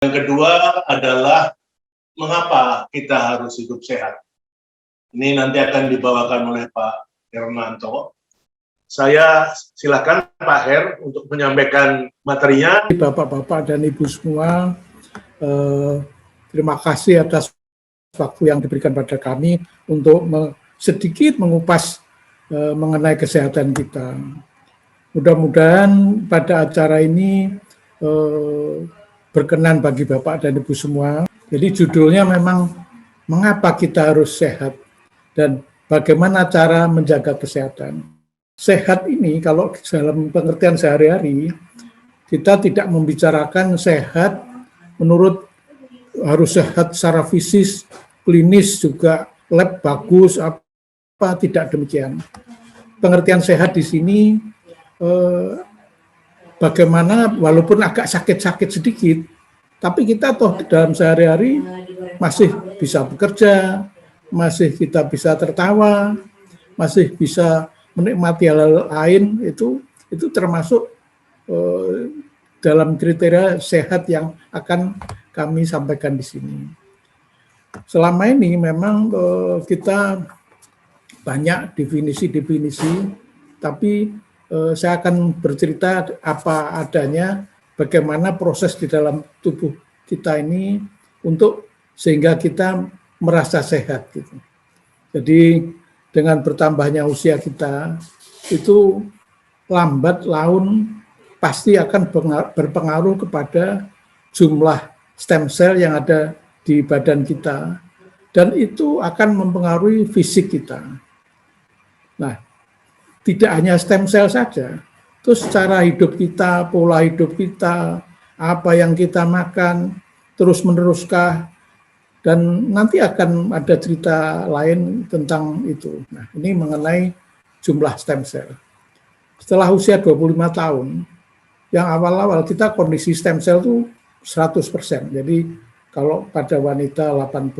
Yang kedua adalah mengapa kita harus hidup sehat. Ini nanti akan dibawakan oleh Pak Hermanto. Saya silakan Pak Her untuk menyampaikan materinya. Bapak-bapak dan Ibu semua, terima kasih atas waktu yang diberikan pada kami untuk sedikit mengupas mengenai kesehatan kita. Mudah-mudahan pada acara ini berkenan bagi Bapak dan Ibu semua. Jadi judulnya memang mengapa kita harus sehat dan bagaimana cara menjaga kesehatan. Sehat ini kalau dalam pengertian sehari-hari, kita tidak membicarakan sehat menurut harus sehat secara fisik, klinis juga lab bagus, apa tidak demikian. Pengertian sehat di sini bagaimana walaupun agak sakit-sakit sedikit, tapi kita toh dalam sehari-hari masih bisa bekerja, masih kita bisa tertawa, masih bisa menikmati hal lain, itu termasuk dalam kriteria sehat yang akan kami sampaikan di sini. Selama ini memang kita banyak definisi-definisi, tapi saya akan bercerita apa adanya, bagaimana proses di dalam tubuh kita ini untuk sehingga kita merasa sehat gitu. Jadi dengan bertambahnya usia kita itu lambat laun pasti akan berpengaruh kepada jumlah stem cell yang ada di badan kita, dan itu akan mempengaruhi fisik kita. Nah, tidak hanya stem cell saja, terus cara hidup kita, pola hidup kita, apa yang kita makan, terus meneruskah, dan nanti akan ada cerita lain tentang itu. Nah, ini mengenai jumlah stem cell. Setelah usia 25 tahun, yang awal-awal kita kondisi stem cell itu 100%. Jadi kalau pada wanita 18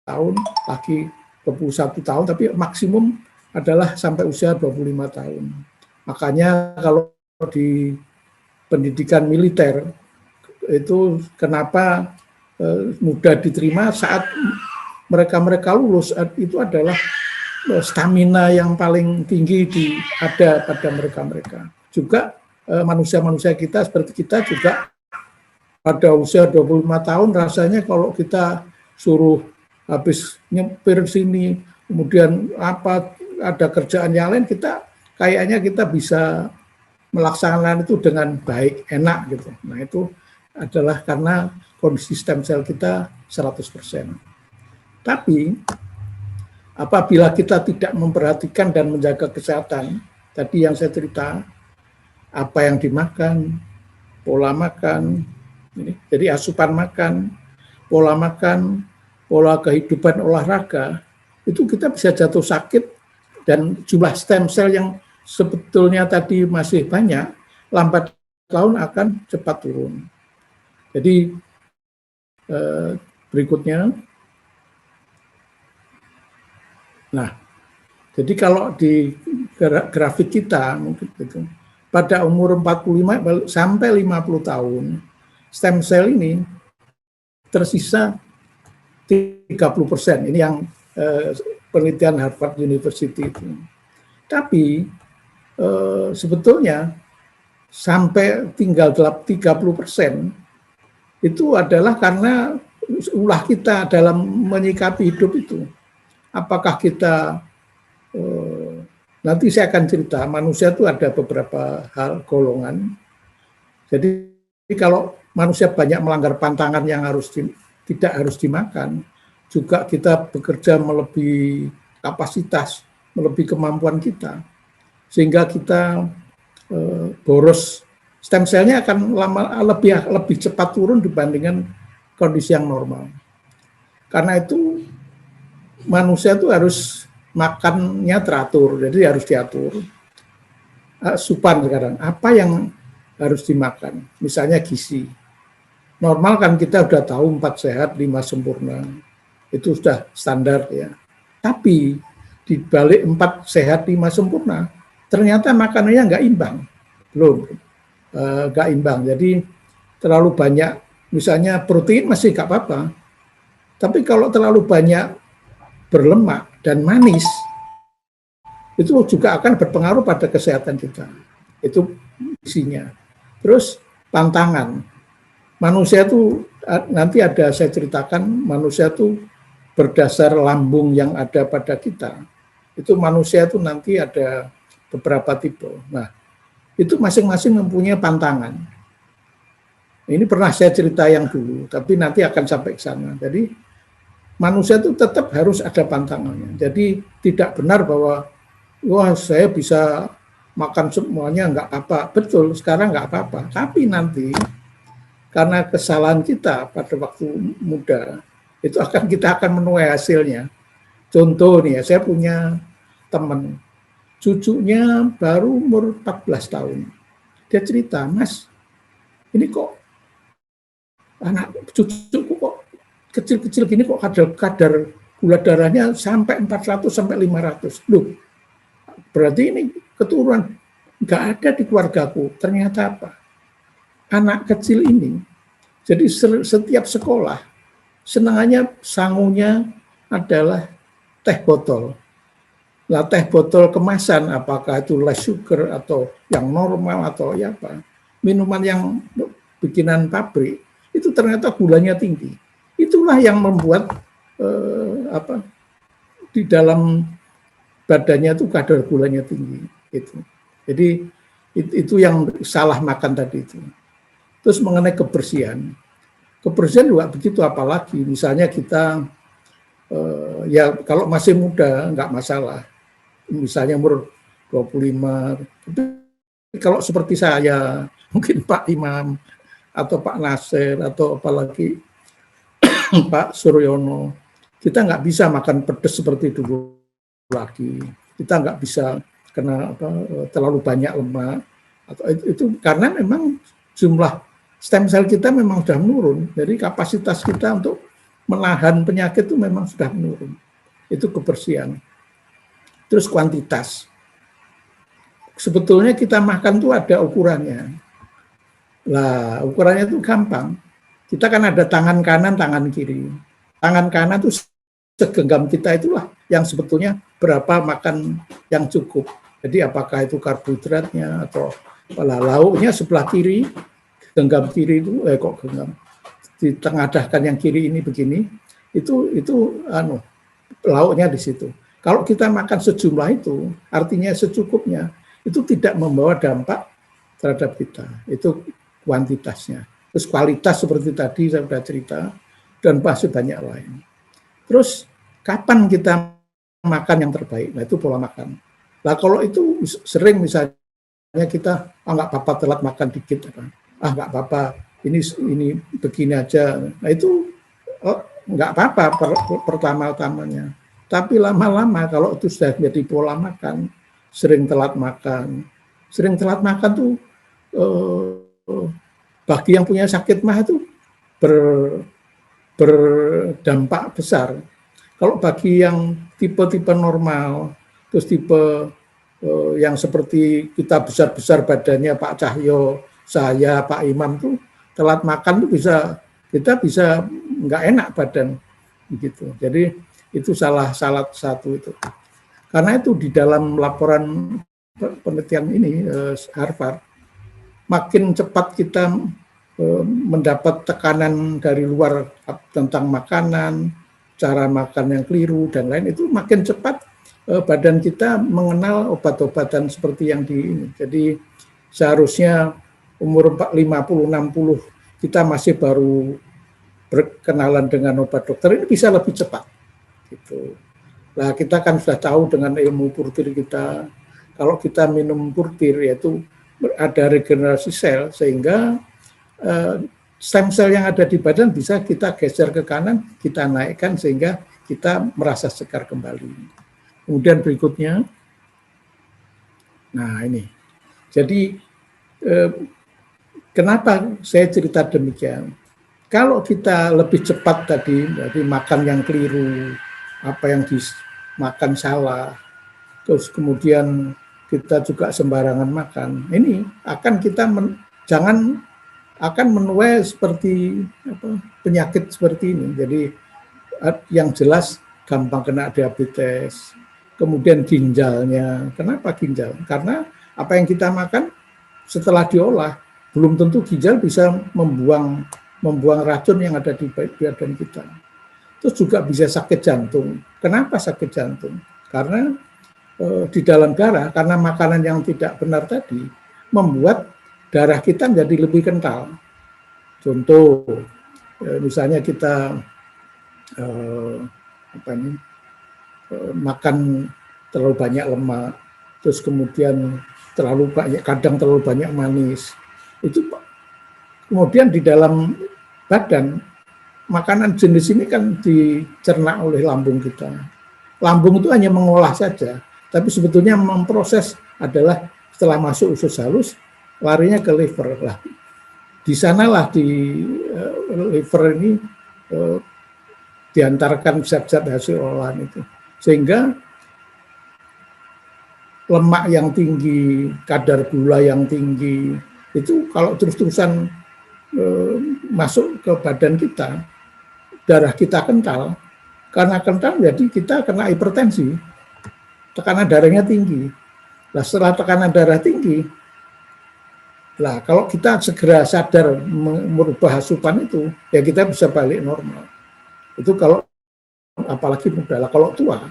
tahun, laki 21 tahun, tapi maksimum adalah sampai usia 25 tahun. Makanya kalau di pendidikan militer, itu kenapa mudah diterima saat mereka lulus, itu adalah stamina yang paling tinggi ada pada mereka. Juga manusia-manusia kita seperti kita juga pada usia 25 tahun rasanya kalau kita suruh habis nyepir sini, kemudian ada kerjaan yang lain, kayaknya kita bisa melaksanakan itu dengan baik, enak gitu. Nah, itu adalah karena kondisi stem cell kita 100%. Tapi apabila kita tidak memperhatikan dan menjaga kesehatan, tadi yang saya cerita, apa yang dimakan, pola makan, jadi asupan makan, pola kehidupan olahraga, itu kita bisa jatuh sakit, dan jumlah stem cell yang sebetulnya tadi masih banyak, lambat laun akan cepat turun. Jadi berikutnya, nah, jadi kalau di grafik kita mungkin itu pada umur 45 sampai 50 tahun, stem cell ini tersisa 30%. Ini yang penelitian Harvard University itu. Tapi sebetulnya sampai tinggal 30% itu adalah karena ulah kita dalam menyikapi hidup itu. Apakah kita nanti saya akan cerita, manusia itu ada beberapa hal golongan. Jadi kalau manusia banyak melanggar pantangan yang tidak harus dimakan, juga kita bekerja melebihi kapasitas, melebihi kemampuan kita, sehingga kita boros, stem cell-nya akan lebih cepat turun dibandingkan kondisi yang normal. Karena itu manusia itu harus makannya teratur, jadi harus diatur. Asupan sekarang, apa yang harus dimakan? Misalnya gizi. Normal kan kita udah tahu 4 sehat, 5 sempurna. Itu sudah standar ya. Tapi di balik 4 sehat, 5 sempurna, ternyata makanannya nggak imbang. Belum, nggak imbang. Jadi terlalu banyak misalnya protein masih nggak apa-apa, tapi kalau terlalu banyak berlemak dan manis, itu juga akan berpengaruh pada kesehatan kita. Itu isinya. Terus tantangan. Manusia itu nanti ada saya ceritakan, manusia itu berdasar lambung yang ada pada kita. Itu manusia itu nanti ada beberapa tipe. Nah, itu masing-masing mempunyai pantangan. Ini pernah saya cerita yang dulu, tapi nanti akan sampai ke sana. Jadi manusia itu tetap harus ada pantangannya. Jadi tidak benar bahwa wah saya bisa makan semuanya nggak apa-apa. Betul, sekarang nggak apa-apa. Tapi nanti karena kesalahan kita pada waktu muda, itu kita akan menuai hasilnya. Contoh nih ya, saya punya teman, cucunya baru umur 14 tahun. Dia cerita, Mas, ini kok anak cucuku kok kecil-kecil gini kok kadar gula darahnya sampai 400 sampai 500. Loh, berarti ini keturunan nggak ada di keluargaku. Ternyata apa? Anak kecil ini, jadi setiap sekolah, senangannya sangunya adalah teh botol. Nah, teh botol kemasan, apakah itu less sugar atau yang normal atau ya apa, minuman yang bikinan pabrik, itu ternyata gulanya tinggi. Itulah yang membuat di dalam badannya itu kadar gulanya tinggi. Itu. Jadi itu yang salah makan tadi itu. Terus mengenai kebersihan juga begitu, apalagi misalnya kita ya kalau masih muda nggak masalah, misalnya umur 25, tapi kalau seperti saya, mungkin Pak Imam atau Pak Nasir atau apalagi Pak Suryono, kita nggak bisa makan pedas seperti dulu lagi, kita nggak bisa kena terlalu banyak lemak, atau itu karena memang jumlah stem cell kita memang sudah menurun, jadi kapasitas kita untuk menahan penyakit itu memang sudah menurun. Itu kebersihan. Terus kuantitas. Sebetulnya kita makan tuh ada ukurannya. Lah, ukurannya itu gampang. Kita kan ada tangan kanan, tangan kiri. Tangan kanan itu segenggam kita itulah yang sebetulnya berapa makan yang cukup. Jadi apakah itu karbohidratnya atau lauknya sebelah kiri, genggam kiri itu genggam ditengadahkan yang kiri ini begini, itu lauknya di situ. Kalau kita makan sejumlah itu, artinya secukupnya, itu tidak membawa dampak terhadap kita. Itu kuantitasnya. Terus kualitas seperti tadi saya sudah cerita, dan masih banyak lain. Terus kapan kita makan yang terbaik? Nah itu pola makan. Nah kalau itu sering misalnya kita nggak apa-apa telat makan dikit, nggak apa-apa, ini begini aja. Nah itu nggak apa-apa pertama-tamanya. Tapi lama-lama kalau itu sudah menjadi pola makan, sering telat makan tuh bagi yang punya sakit mah itu berdampak besar. Kalau bagi yang tipe-tipe normal, terus tipe yang seperti kita besar-besar badannya Pak Cahyo, saya, Pak Imam tuh telat makan tuh kita bisa nggak enak badan begitu. Jadi itu salah satu itu. Karena itu di dalam laporan penelitian ini Harvard, makin cepat kita mendapat tekanan dari luar tentang makanan, cara makan yang keliru dan lain, itu makin cepat badan kita mengenal obat-obatan seperti yang di ini. Jadi seharusnya umur 50-60 kita masih baru berkenalan dengan obat dokter, ini bisa lebih cepat. Gitu. Nah kita kan sudah tahu dengan ilmu purtir kita, kalau kita minum purtir yaitu ada regenerasi sel sehingga stem cell yang ada di badan bisa kita geser ke kanan, kita naikkan sehingga kita merasa segar kembali. Kemudian berikutnya, nah ini, jadi kenapa saya cerita demikian? Kalau kita lebih cepat tadi, jadi makan yang keliru, apa yang dimakan salah, terus kemudian kita juga sembarangan makan, ini akan kita jangan akan menuai seperti penyakit seperti ini. Jadi yang jelas gampang kena diabetes, kemudian ginjalnya. Kenapa ginjal? Karena apa yang kita makan setelah diolah belum tentu ginjal bisa membuang racun yang ada di badan kita. Terus juga bisa sakit jantung. Kenapa sakit jantung? Karena di dalam darah, karena makanan yang tidak benar tadi membuat darah kita menjadi lebih kental. Contoh, misalnya kita makan terlalu banyak lemak, terus kemudian kadang terlalu banyak manis, itu kemudian di dalam badan makanan jenis ini kan dicerna oleh lambung kita. Lambung itu hanya mengolah saja, tapi sebetulnya memproses adalah setelah masuk usus halus larinya ke liver lah. Di sanalah di liver ini diantarkan zat-zat hasil olahan itu, sehingga lemak yang tinggi, kadar gula yang tinggi itu kalau terus-terusan masuk ke badan kita, darah kita kental, karena kental jadi kita kena hipertensi, tekanan darahnya tinggi. Nah, setelah tekanan darah tinggi, nah kalau kita segera sadar merubah asupan itu, ya kita bisa balik normal. Itu kalau apalagi muda. Lah kalau tua,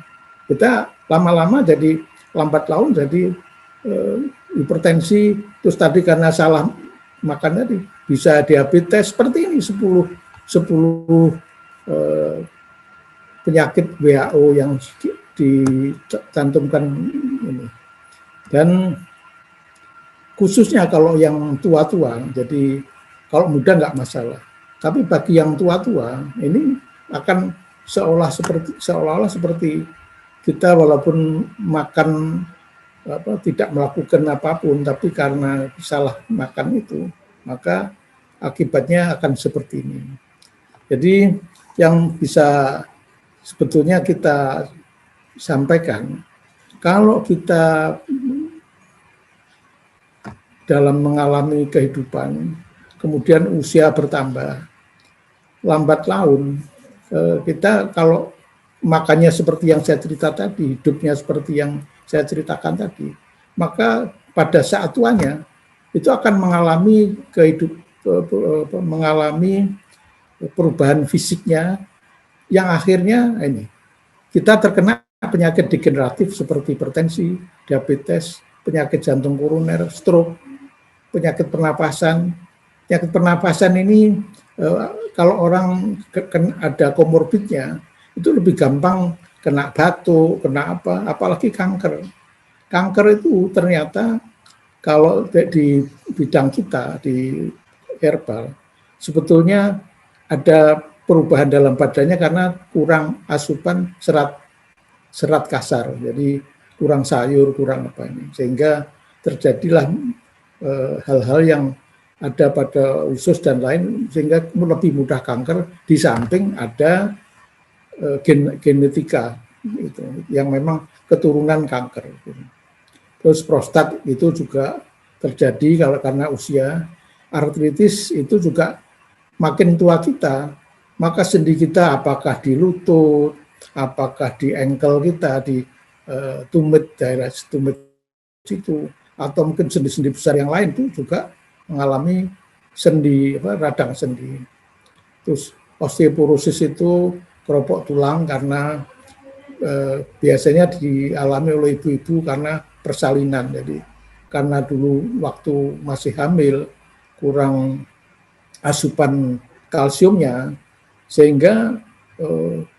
kita lama-lama jadi lambat laun jadi hipertensi, terus tadi karena salah makan tadi bisa diabetes seperti ini 10 penyakit WHO yang dicantumkan ini. Dan khususnya kalau yang tua-tua, jadi kalau muda nggak masalah. Tapi bagi yang tua-tua ini akan seolah-olah seperti kita walaupun makan tidak melakukan apapun, tapi karena salah makan itu, maka akibatnya akan seperti ini. Jadi yang bisa sebetulnya kita sampaikan, kalau kita dalam mengalami kehidupan, kemudian usia bertambah, lambat laun, kita kalau makannya seperti yang saya cerita tadi, hidupnya seperti yang saya ceritakan tadi, maka pada saat tuanya itu akan mengalami mengalami perubahan fisiknya yang akhirnya ini kita terkena penyakit degeneratif seperti hipertensi, diabetes, penyakit jantung koroner, stroke, penyakit pernapasan. Penyakit pernapasan ini kalau orang ada komorbidnya itu lebih gampang kena batuk, kena apa, apalagi kanker. Kanker itu ternyata kalau di bidang kita di herbal sebetulnya ada perubahan dalam badannya karena kurang asupan serat kasar, jadi kurang sayur, kurang apa ini, sehingga terjadilah hal-hal yang ada pada usus dan lain, sehingga lebih mudah kanker, di samping ada genetika itu, yang memang keturunan kanker. Terus prostat itu juga terjadi kalau karena usia. Artritis itu juga makin tua kita, maka sendi kita apakah di lutut, apakah di ankle kita, di tumit, daerah tumit situ, atau mungkin sendi-sendi besar yang lain itu juga mengalami radang sendi. Terus osteoporosis itu keropok tulang karena biasanya dialami oleh ibu-ibu karena persalinan. Jadi karena dulu waktu masih hamil kurang asupan kalsiumnya, sehingga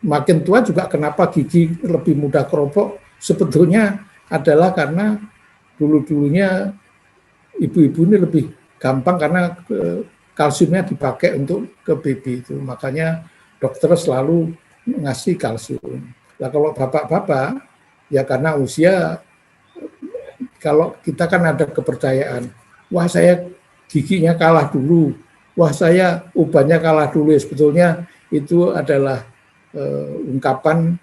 makin tua juga kenapa gigi lebih mudah keropok sebetulnya adalah karena dulu-dulunya ibu-ibu ini lebih gampang karena kalsiumnya dipakai untuk ke baby itu, makanya dokter selalu ngasih kalsium. Nah kalau bapak-bapak ya karena usia, kalau kita kan ada kepercayaan, wah saya giginya kalah dulu, wah saya ubannya kalah dulu, ya sebetulnya itu adalah ungkapan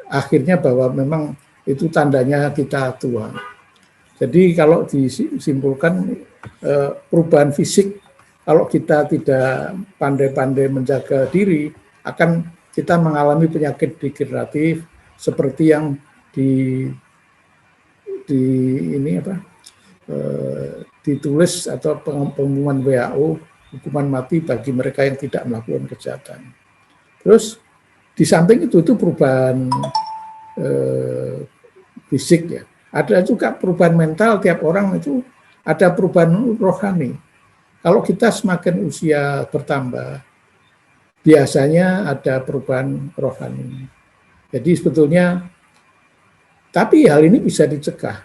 akhirnya bahwa memang itu tandanya kita tua. Jadi kalau disimpulkan perubahan fisik kalau kita tidak pandai-pandai menjaga diri, akan kita mengalami penyakit degeneratif seperti yang di ini apa ditulis atau pengumuman WHO, hukuman mati bagi mereka yang tidak melakukan kejahatan. Terus di samping itu perubahan fisik ya, ada juga perubahan mental. Tiap orang itu ada perubahan rohani. Kalau kita semakin usia bertambah, biasanya ada perubahan rohani. Jadi sebetulnya, tapi hal ini bisa dicegah.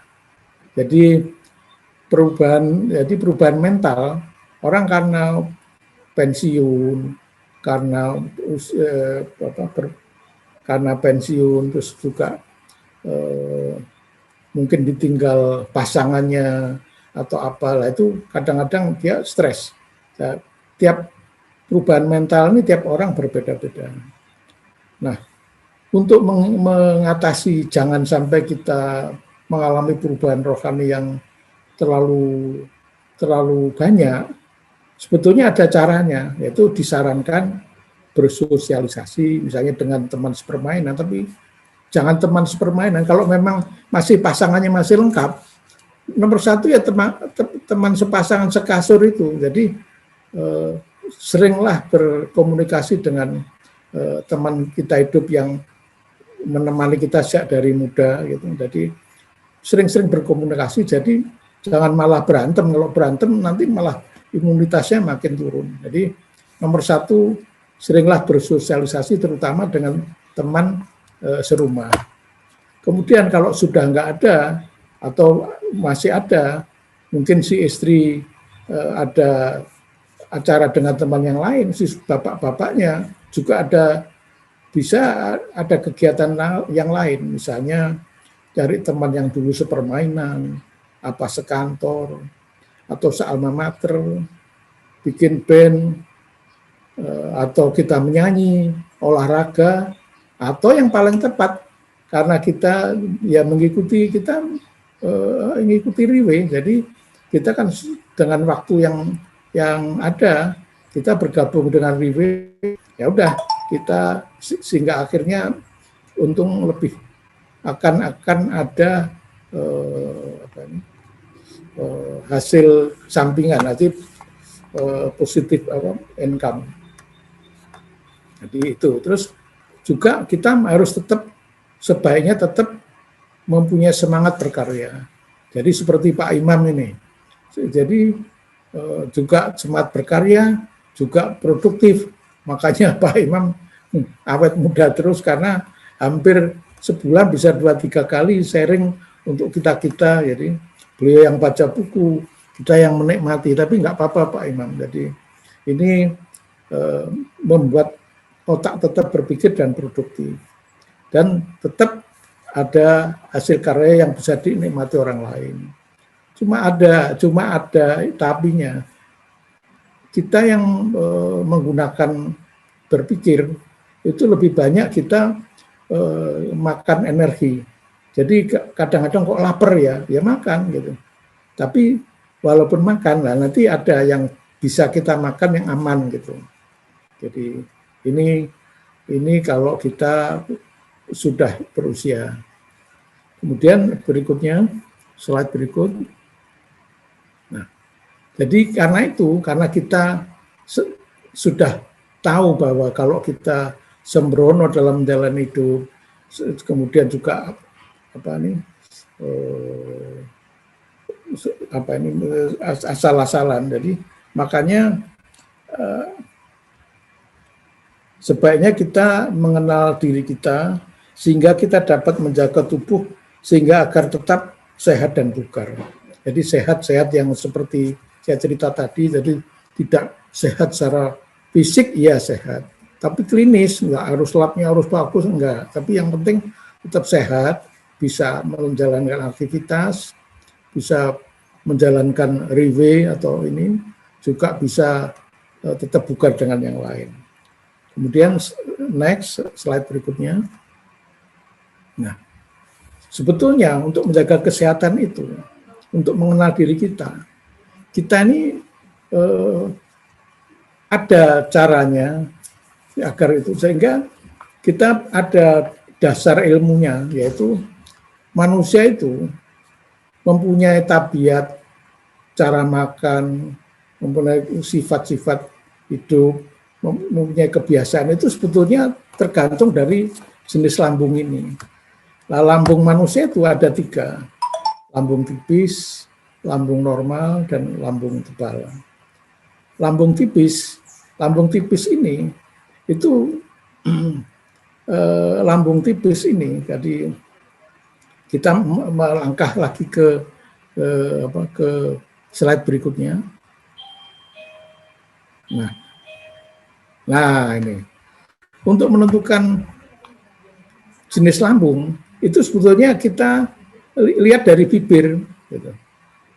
Jadi perubahan mental, orang karena pensiun, karena karena pensiun, terus juga mungkin ditinggal pasangannya atau apalah, itu kadang-kadang dia stres. Ya, tiap perubahan mental ini tiap orang berbeda-beda. Nah, untuk mengatasi jangan sampai kita mengalami perubahan rohani yang terlalu banyak, sebetulnya ada caranya, yaitu disarankan bersosialisasi, misalnya dengan teman sepermainan, tapi jangan teman sepermainan. Kalau memang masih pasangannya masih lengkap, nomor satu ya teman sepasangan sekasur itu. Jadi seringlah berkomunikasi dengan teman kita hidup yang menemani kita sejak dari muda gitu. Jadi sering-sering berkomunikasi, jadi jangan malah berantem. Kalau berantem nanti malah imunitasnya makin turun. Jadi nomor satu, seringlah bersosialisasi terutama dengan teman serumah. Kemudian kalau sudah nggak ada atau masih ada, mungkin si istri ada acara dengan teman yang lain, si bapak-bapaknya juga bisa ada kegiatan yang lain, misalnya cari teman yang dulu sepermainan, apa sekantor, atau sealma mater, bikin band, atau kita menyanyi, olahraga, atau yang paling tepat, karena kita ya mengikuti riwe, jadi kita kan dengan waktu yang ada, kita bergabung dengan riwe, ya udah kita sehingga akhirnya untung lebih akan ada hasil sampingan, nanti positif income. Jadi itu. Terus juga kita harus sebaiknya tetap mempunyai semangat berkarya. Jadi seperti Pak Imam ini. Jadi juga semangat berkarya, juga produktif. Makanya Pak Imam awet muda terus karena hampir sebulan bisa 2-3 kali sharing untuk kita. Jadi beliau yang baca buku, kita yang menikmati, tapi nggak apa-apa Pak Imam. Jadi ini membuat otak tetap berpikir dan produktif. Dan tetap ada hasil karya yang bisa dinikmati orang lain. Cuma ada tapinya. Kita yang menggunakan berpikir itu lebih banyak kita makan energi. Jadi kadang-kadang kok lapar ya makan gitu. Tapi walaupun makan, nanti ada yang bisa kita makan yang aman gitu. Jadi ini kalau kita sudah berusia. Kemudian berikutnya, slide berikut. Nah, jadi karena kita sudah tahu bahwa kalau kita sembrono dalam jalan hidup, kemudian juga asal-asalan. Jadi makanya sebaiknya kita mengenal diri kita sehingga kita dapat menjaga tubuh sehingga agar tetap sehat dan bugar. Jadi sehat-sehat yang seperti saya cerita tadi, jadi tidak sehat secara fisik ya sehat, tapi klinis enggak harus labnya harus bagus enggak, tapi yang penting tetap sehat, bisa menjalankan aktivitas, bisa menjalankan riwe atau ini, juga bisa tetap bugar dengan yang lain. Kemudian next slide berikutnya. Nah, sebetulnya untuk menjaga kesehatan itu, untuk mengenal diri kita ini ada caranya agar itu, sehingga kita ada dasar ilmunya, yaitu manusia itu mempunyai tabiat, cara makan, mempunyai sifat-sifat hidup, mempunyai kebiasaan, itu sebetulnya tergantung dari jenis lambung ini. Nah, lambung manusia itu ada 3, lambung tipis, lambung normal, dan lambung tebal. Lambung tipis ini itu lambung tipis ini, jadi kita melangkah lagi ke slide berikutnya. Nah ini untuk menentukan jenis lambung itu sebetulnya kita lihat dari bibir, gitu.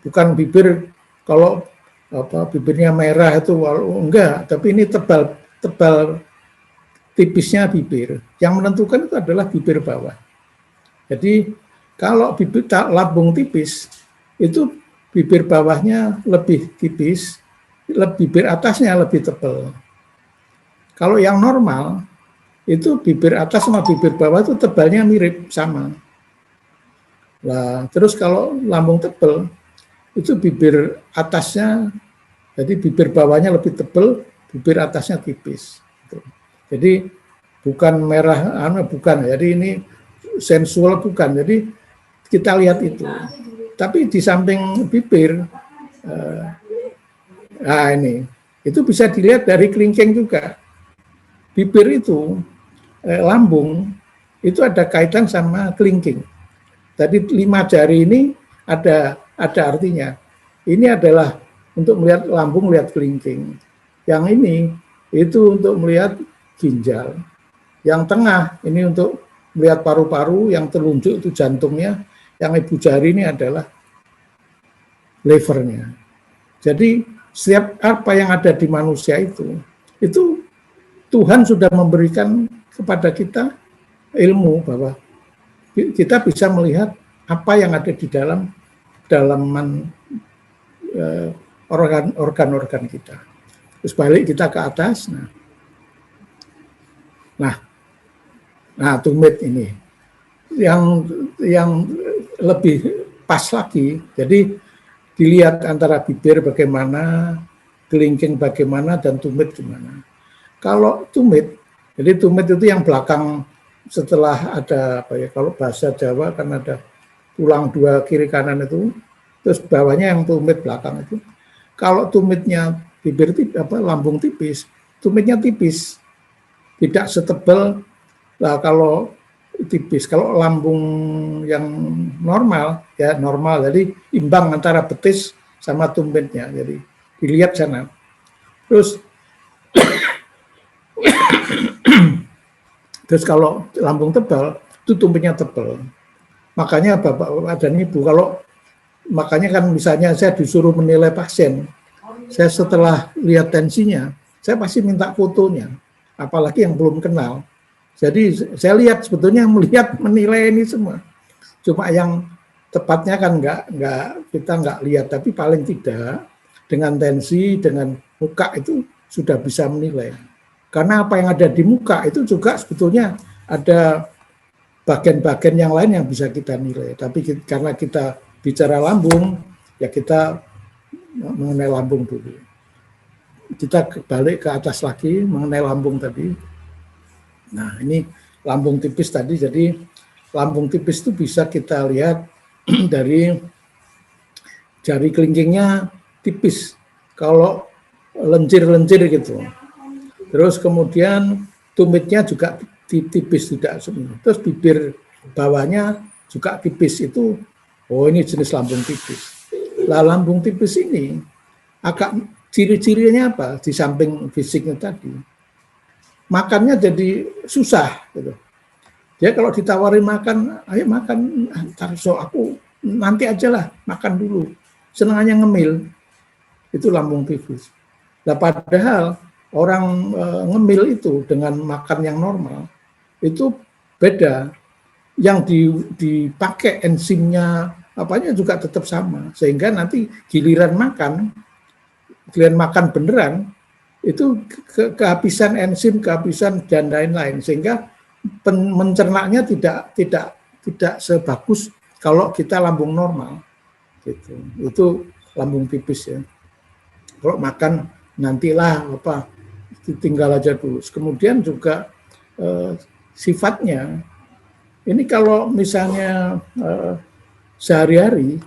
Bukan bibir kalau bibirnya merah itu enggak, tapi ini tebal tipisnya bibir. Yang menentukan itu adalah bibir bawah. Jadi kalau lambung tipis itu bibir bawahnya lebih tipis, bibir atasnya lebih tebal. Kalau yang normal itu bibir atas sama bibir bawah itu tebalnya mirip sama. Nah, terus kalau lambung tebal itu bibir atasnya, jadi bibir bawahnya lebih tebal, bibir atasnya tipis. Jadi bukan merah, bukan. Jadi ini sensual bukan. Jadi kita lihat itu. Tapi di samping bibir, nah ini itu bisa dilihat dari kelingking juga. Bibir itu, lambung itu ada kaitan sama kelingking. Jadi 5 jari ini ada artinya. Ini adalah untuk melihat lambung, melihat kelingking. Yang ini itu untuk melihat ginjal. Yang tengah ini untuk melihat paru-paru, yang telunjuk itu jantungnya, yang ibu jari ini adalah levernya. Jadi setiap apa yang ada di manusia itu Tuhan sudah memberikan kepada kita ilmu bahwa kita bisa melihat apa yang ada di dalaman organ-organ kita. Terus balik kita ke atas. Nah, tumit ini yang lebih pas lagi. Jadi dilihat antara bibir bagaimana, kelingking bagaimana, dan tumit gimana. Kalau tumit, jadi tumit itu yang belakang setelah ada kalau bahasa Jawa kan ada tulang 2 kiri kanan itu, terus bawahnya yang tumit belakang itu. Kalau tumitnya bibir lambung tipis, tumitnya tipis, tidak setebal. Nah, kalau tipis, kalau lambung yang normal ya normal, jadi imbang antara betis sama tumitnya. Jadi dilihat sana. Terus kalau lambung tebal itu tumitnya tebal. Makanya Bapak dan Ibu makanya kan misalnya saya disuruh menilai pasien, saya setelah lihat tensinya, saya pasti minta fotonya, apalagi yang belum kenal. Jadi saya lihat sebetulnya menilai ini semua. Cuma yang tepatnya kan kita nggak lihat, tapi paling tidak dengan tensi, dengan muka itu sudah bisa menilai. Karena apa yang ada di muka itu juga sebetulnya ada bagian-bagian yang lain yang bisa kita nilai. Tapi karena kita bicara lambung, ya kita mengenai lambung dulu. Kita balik ke atas lagi mengenai lambung tadi. Nah, ini lambung tipis tadi. Jadi lambung tipis itu bisa kita lihat dari jari kelingkingnya tipis. Kalau lencir-lencir gitu. Terus kemudian tumitnya juga tipis tidak semua. Terus bibir bawahnya juga tipis itu. Oh, ini jenis lambung tipis. Lah lambung tipis ini agak ciri-cirinya apa? Di samping fisiknya tadi, makannya jadi susah gitu. Dia kalau ditawari makan, ayo makan, ntar aku nanti aja lah makan dulu. Senangannya ngemil. Itu lambung tipis. Nah, padahal orang ngemil itu dengan makan yang normal itu beda. Yang dipakai enzimnya apanya juga tetap sama, sehingga nanti giliran makan beneran itu kehabisan enzim, kehabisan dan lain-lain, sehingga mencernanya tidak sebagus kalau kita lambung normal. Gitu. Itu lambung tipis ya. Kalau makan nantilah apa, tinggal aja dulu. Kemudian juga sifatnya ini kalau misalnya sehari-hari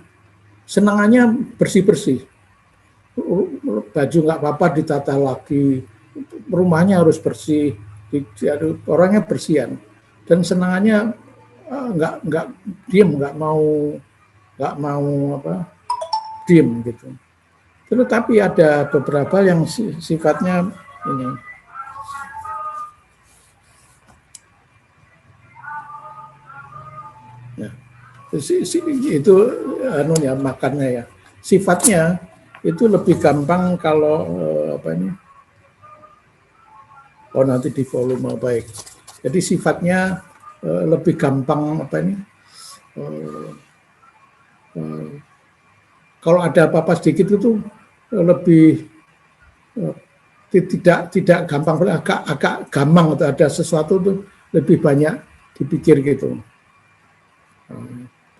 senangannya bersih-bersih, baju nggak apa-apa ditata lagi, rumahnya harus bersih, orangnya bersihan, dan senangannya nggak diem, nggak mau apa diem gitu. Tetapi ada beberapa yang sifatnya ini. Ya, itu makannya ya. Sifatnya itu lebih gampang kalau apa ini? Oh, nanti di volume baik. Jadi sifatnya lebih gampang apa ini? Kalau ada apa-apa sedikit itu lebih tidak gampang, agak gampang atau ada sesuatu itu lebih banyak dipikir gitu.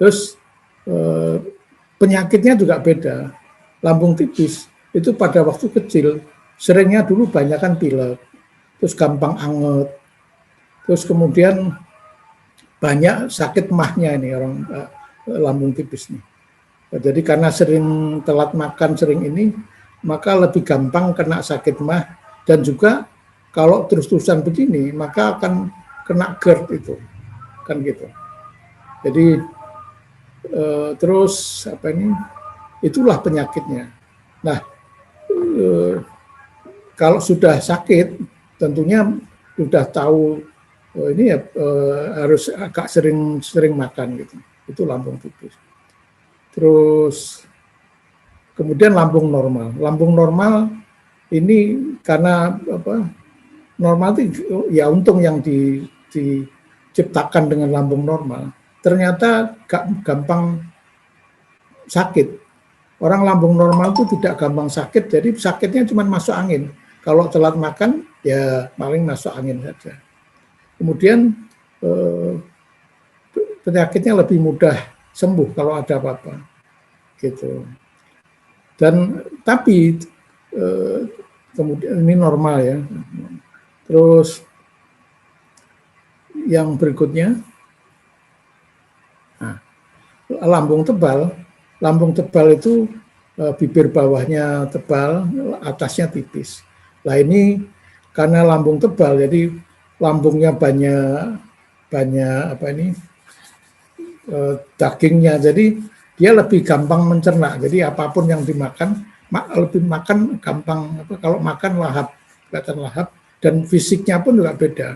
Terus penyakitnya juga beda. Lambung tipis itu pada waktu kecil seringnya dulu banyakkan pilek, terus gampang anget, terus kemudian banyak sakit mahnya ini orang lambung tipis nih. Jadi karena sering telat makan sering ini, maka lebih gampang kena sakit mah, dan juga kalau terus-terusan begini maka akan kena GERD itu, kan gitu. Jadi terus apa ini? Itulah penyakitnya. Nah, kalau sudah sakit, tentunya sudah tahu ini ya harus agak sering makan gitu. Itu lambung tipis. Terus kemudian lambung normal. Lambung normal ini karena apa? Normal itu ya untung yang diciptakan dengan lambung normal. Ternyata gampang sakit. Orang lambung normal itu tidak gampang sakit, jadi sakitnya cuma masuk angin. Kalau telat makan, ya paling masuk angin saja. Kemudian penyakitnya lebih mudah sembuh kalau ada apa-apa, gitu. Dan tapi kemudian ini normal ya. Terus yang berikutnya, nah, lambung tebal. Lambung tebal itu bibir bawahnya tebal, atasnya tipis. Nah ini karena lambung tebal, jadi lambungnya banyak apa ini dagingnya, jadi dia lebih gampang mencerna. Jadi apapun yang dimakan, lebih makan gampang. Kalau makan lahap, kelihatan lahap, dan fisiknya pun juga beda.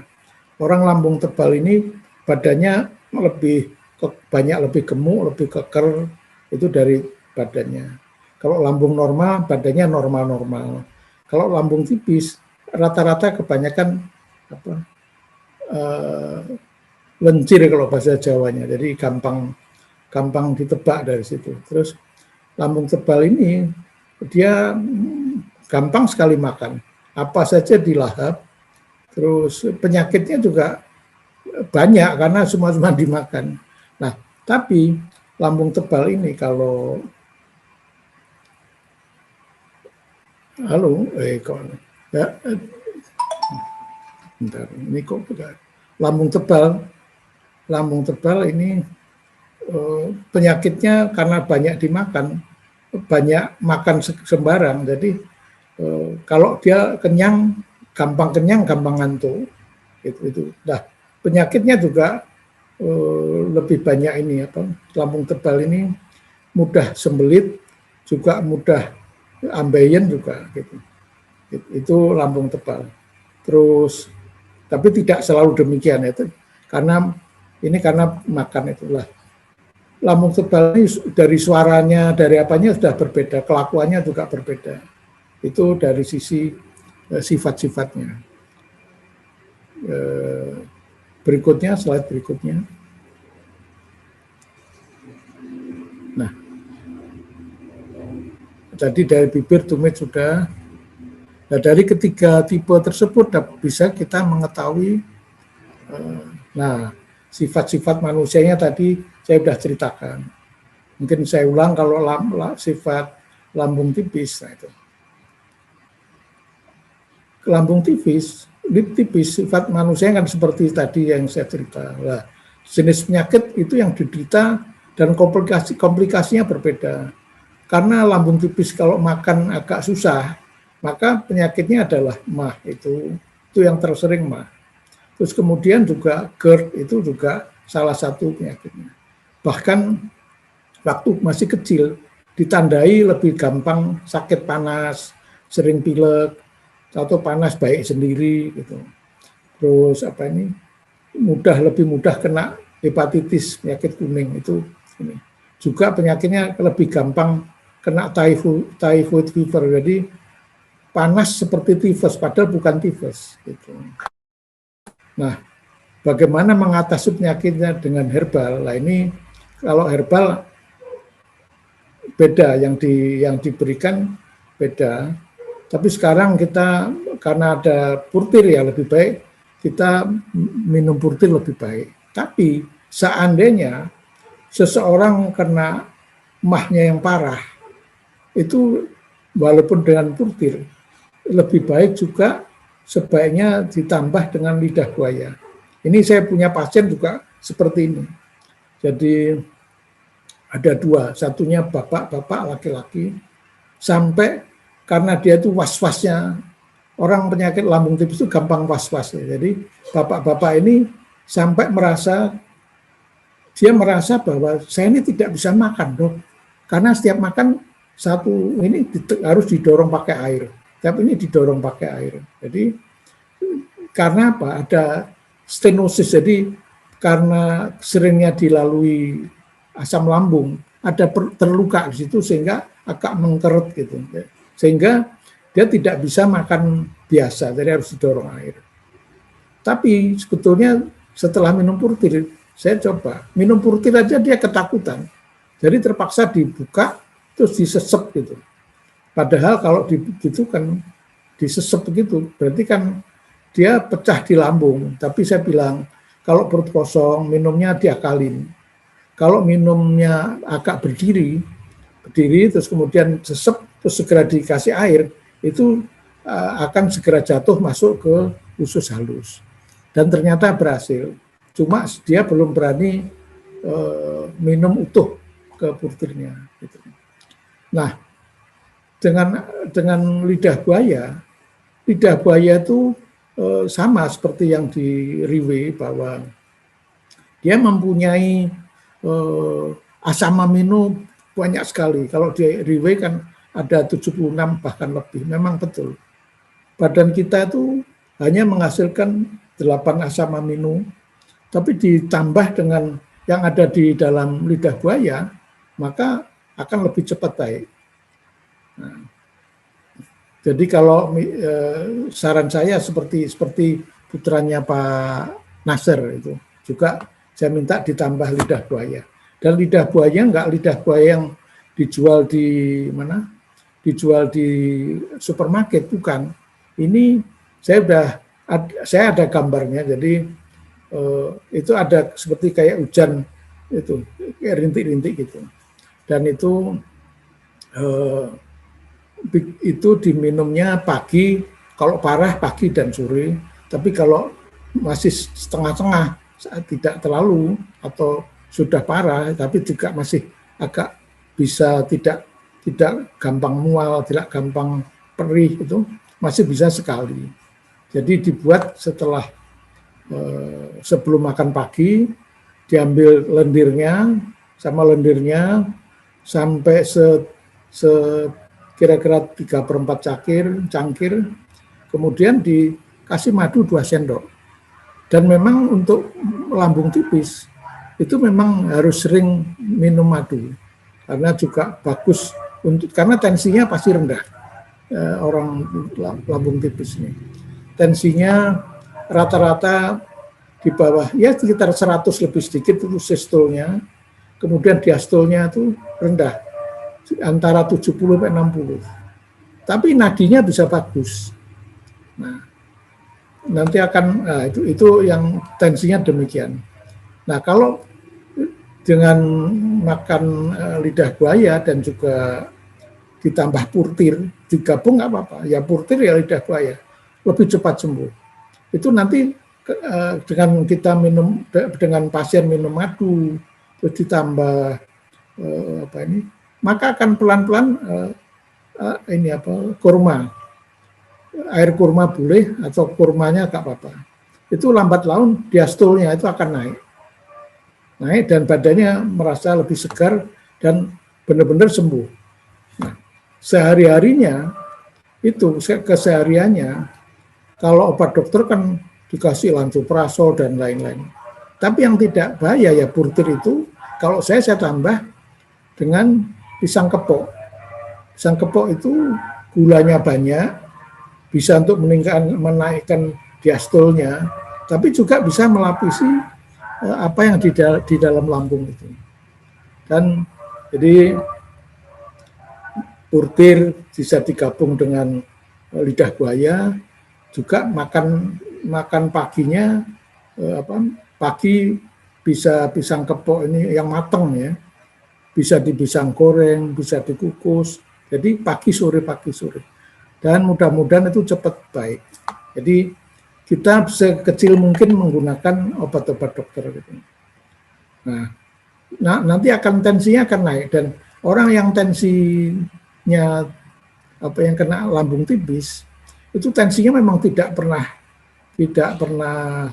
Orang lambung tebal ini badannya banyak lebih gemuk, lebih keker. Itu dari badannya. Kalau lambung normal, badannya normal-normal. Kalau lambung tipis, rata-rata kebanyakan lencir kalau bahasa Jawanya. Jadi gampang ditebak dari situ. Terus lambung tebal ini dia gampang sekali makan. Apa saja dilahap. Terus penyakitnya juga banyak karena semua dimakan. Nah, tapi lambung tebal ini kalau bentar, ini kok lambung tebal ini penyakitnya karena banyak dimakan, banyak makan sembarang, jadi kalau dia kenyang, gampang ngantuk, itu. Nah, penyakitnya juga lebih banyak ini lambung tebal ini mudah sembelit, juga mudah ambeien juga gitu. Itu lambung tebal. Terus tapi tidak selalu demikian itu karena makan itulah. Lambung tebal ini dari suaranya, dari apanya sudah berbeda, kelakuannya juga berbeda. Itu dari sisi sifat-sifatnya. Berikutnya, slide berikutnya. Nah, tadi dari bibir, tumit sudah. Nah, dari ketiga tipe tersebut bisa kita mengetahui nah sifat-sifat manusianya tadi saya sudah ceritakan. Mungkin saya ulang kalau sifat lambung tipis, nah itu. Lambung tipis sifat manusia kan seperti tadi yang saya cerita. Nah, jenis penyakit itu yang diderita dan komplikasinya berbeda. Karena lambung tipis kalau makan agak susah, maka penyakitnya adalah MAH itu yang tersering MAH. Terus kemudian juga GERD itu juga salah satu penyakitnya. Bahkan waktu masih kecil ditandai lebih gampang sakit panas, sering pilek, atau panas baik sendiri gitu. Terus lebih mudah kena hepatitis, penyakit kuning itu ini. Juga penyakitnya lebih gampang kena typhoid fever. Jadi panas seperti tifus padahal bukan tifus gitu. Nah, bagaimana mengatasi penyakitnya dengan herbal? Nah, ini kalau herbal beda yang diberikan beda. Tapi sekarang kita karena ada purtir ya lebih baik kita minum purtir lebih baik. Tapi seandainya seseorang kena MAH-nya yang parah, itu walaupun dengan purtir lebih baik juga sebaiknya ditambah dengan lidah buaya. Ini saya punya pasien juga seperti ini. Jadi ada dua, satunya bapak-bapak laki-laki sampai karena dia itu was-wasnya, orang penyakit lambung tipis itu gampang was-was. Ya. Jadi bapak-bapak ini sampai dia merasa bahwa saya ini tidak bisa makan, dok. Karena setiap makan harus didorong pakai air. Tapi ini didorong pakai air. Jadi karena apa? Ada stenosis. Jadi karena seringnya dilalui asam lambung, ada terluka di situ sehingga agak mengkeret gitu. Sehingga dia tidak bisa makan biasa, jadi harus didorong air. Tapi sebetulnya setelah minum purtir, saya coba minum purtir aja dia ketakutan. Jadi terpaksa dibuka terus disesep gitu. Padahal kalau gitu kan disesep begitu, berarti kan dia pecah di lambung. Tapi saya bilang kalau perut kosong minumnya diakalin. Kalau minumnya agak berdiri terus kemudian sesep terus segera dikasih air, itu akan segera jatuh masuk ke usus halus. Dan ternyata berhasil. Cuma dia belum berani minum utuh ke purtirnya. Gitu. Nah, dengan lidah buaya itu sama seperti yang di Riwe bahwa dia mempunyai asam amino banyak sekali. Kalau di Riwe kan ada 76 bahkan lebih. Memang betul. Badan kita itu hanya menghasilkan 8 asam amino, tapi ditambah dengan yang ada di dalam lidah buaya, maka akan lebih cepat baik. Nah, jadi kalau saran saya seperti putranya Pak Nasir itu juga saya minta ditambah lidah buaya. Dan lidah buaya enggak lidah buaya yang dijual di mana? Dijual di supermarket, bukan. Ini saya ada gambarnya. Jadi itu ada seperti kayak hujan itu, kayak rintik-rintik gitu. Dan itu diminumnya pagi, kalau parah pagi dan sore. Tapi kalau masih setengah-setengah, tidak terlalu atau sudah parah, tapi juga masih agak bisa tidak gampang mual, tidak gampang perih, itu masih bisa sekali. Jadi dibuat setelah sebelum makan pagi, diambil lendirnya sampai kira-kira 3/4 cangkir, kemudian dikasih madu 2 sendok. Dan memang untuk lambung tipis itu memang harus sering minum madu karena juga bagus karena tensinya pasti rendah orang lambung tipis ini. Tensinya rata-rata di bawah ya sekitar 100 lebih sedikit itu sistolnya, kemudian diastolnya itu rendah antara 70 sampai 60. Tapi nadinya bisa bagus. Nah, nanti akan itu yang tensinya demikian. Nah, kalau dengan makan lidah buaya dan juga ditambah purtir, digabung nggak apa-apa. Ya purtir ya lidah buaya, lebih cepat sembuh. Itu nanti dengan kita minum, dengan pasien minum madu, terus ditambah maka akan pelan-pelan kurma, air kurma boleh atau kurmanya nggak apa-apa. Itu lambat laun diastolnya itu akan naik dan badannya merasa lebih segar dan benar-benar sembuh. Nah, sehari-harinya itu kesehariannya kalau obat dokter kan dikasih lansoprazol dan lain-lain. Tapi yang tidak bahaya ya purtir itu kalau saya tambah dengan pisang kepok. Pisang kepok itu gulanya banyak, bisa untuk menaikkan diastolnya, tapi juga bisa melapisi apa yang di dalam lambung itu. Dan jadi purtir bisa digabung dengan lidah buaya, juga makan paginya pagi bisa pisang kepok ini yang matang ya, bisa dipisang goreng, bisa dikukus. Jadi pagi sore. Dan mudah-mudahan itu cepat baik. Jadi kita sekecil mungkin menggunakan obat-obat dokter gitu. Nah, nanti tensinya akan naik dan orang yang tensinya yang kena lambung tipis itu tensinya memang tidak pernah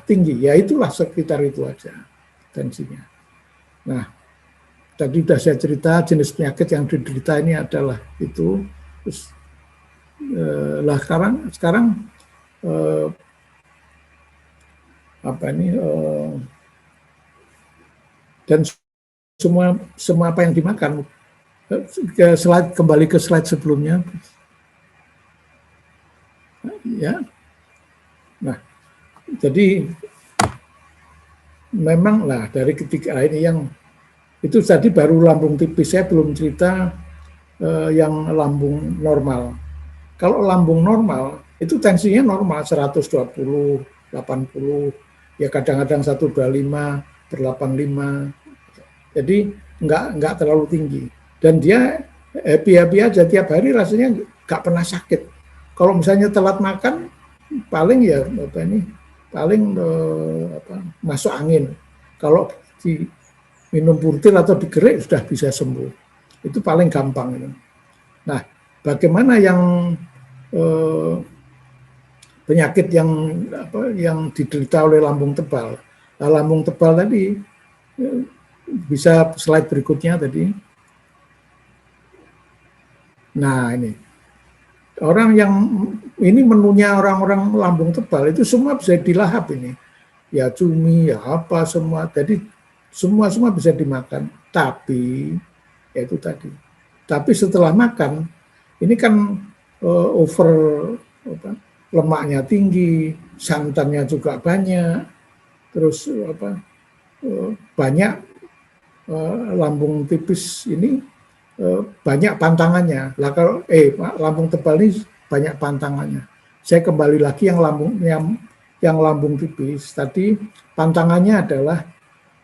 tinggi, ya itulah sekitar itu aja tensinya. Nah, tadi sudah saya cerita jenis penyakit yang diderita ini adalah itu. Terus, sekarang dan semua apa yang dimakan. Kembali ke slide sebelumnya. Ya. Nah, jadi memang dari ketiga ini yang itu tadi baru lambung tipis, saya belum cerita yang lambung normal. Kalau lambung normal itu tensinya normal 120, 80, ya kadang-kadang 125/85. Jadi enggak terlalu tinggi. Dan dia happy aja tiap hari, rasanya enggak pernah sakit. Kalau misalnya telat makan paling masuk angin. Kalau minum purtil atau digerek sudah bisa sembuh. Itu paling gampang. Nah, bagaimana yang penyakit yang diderita oleh lambung tebal? Nah, lambung tebal tadi bisa slide berikutnya tadi. Nah, ini orang yang ini menunya orang-orang lambung tebal itu semua bisa dilahap ini. Ya cumi, ya apa semua. Jadi semua bisa dimakan. Tapi ya itu tadi. Tapi setelah makan ini kan lemaknya tinggi, santannya juga banyak. Terus banyak lambung tipis ini banyak pantangannya. Lah kalau lambung tebal ini banyak pantangannya. Saya kembali lagi yang lambung tipis. Tadi pantangannya adalah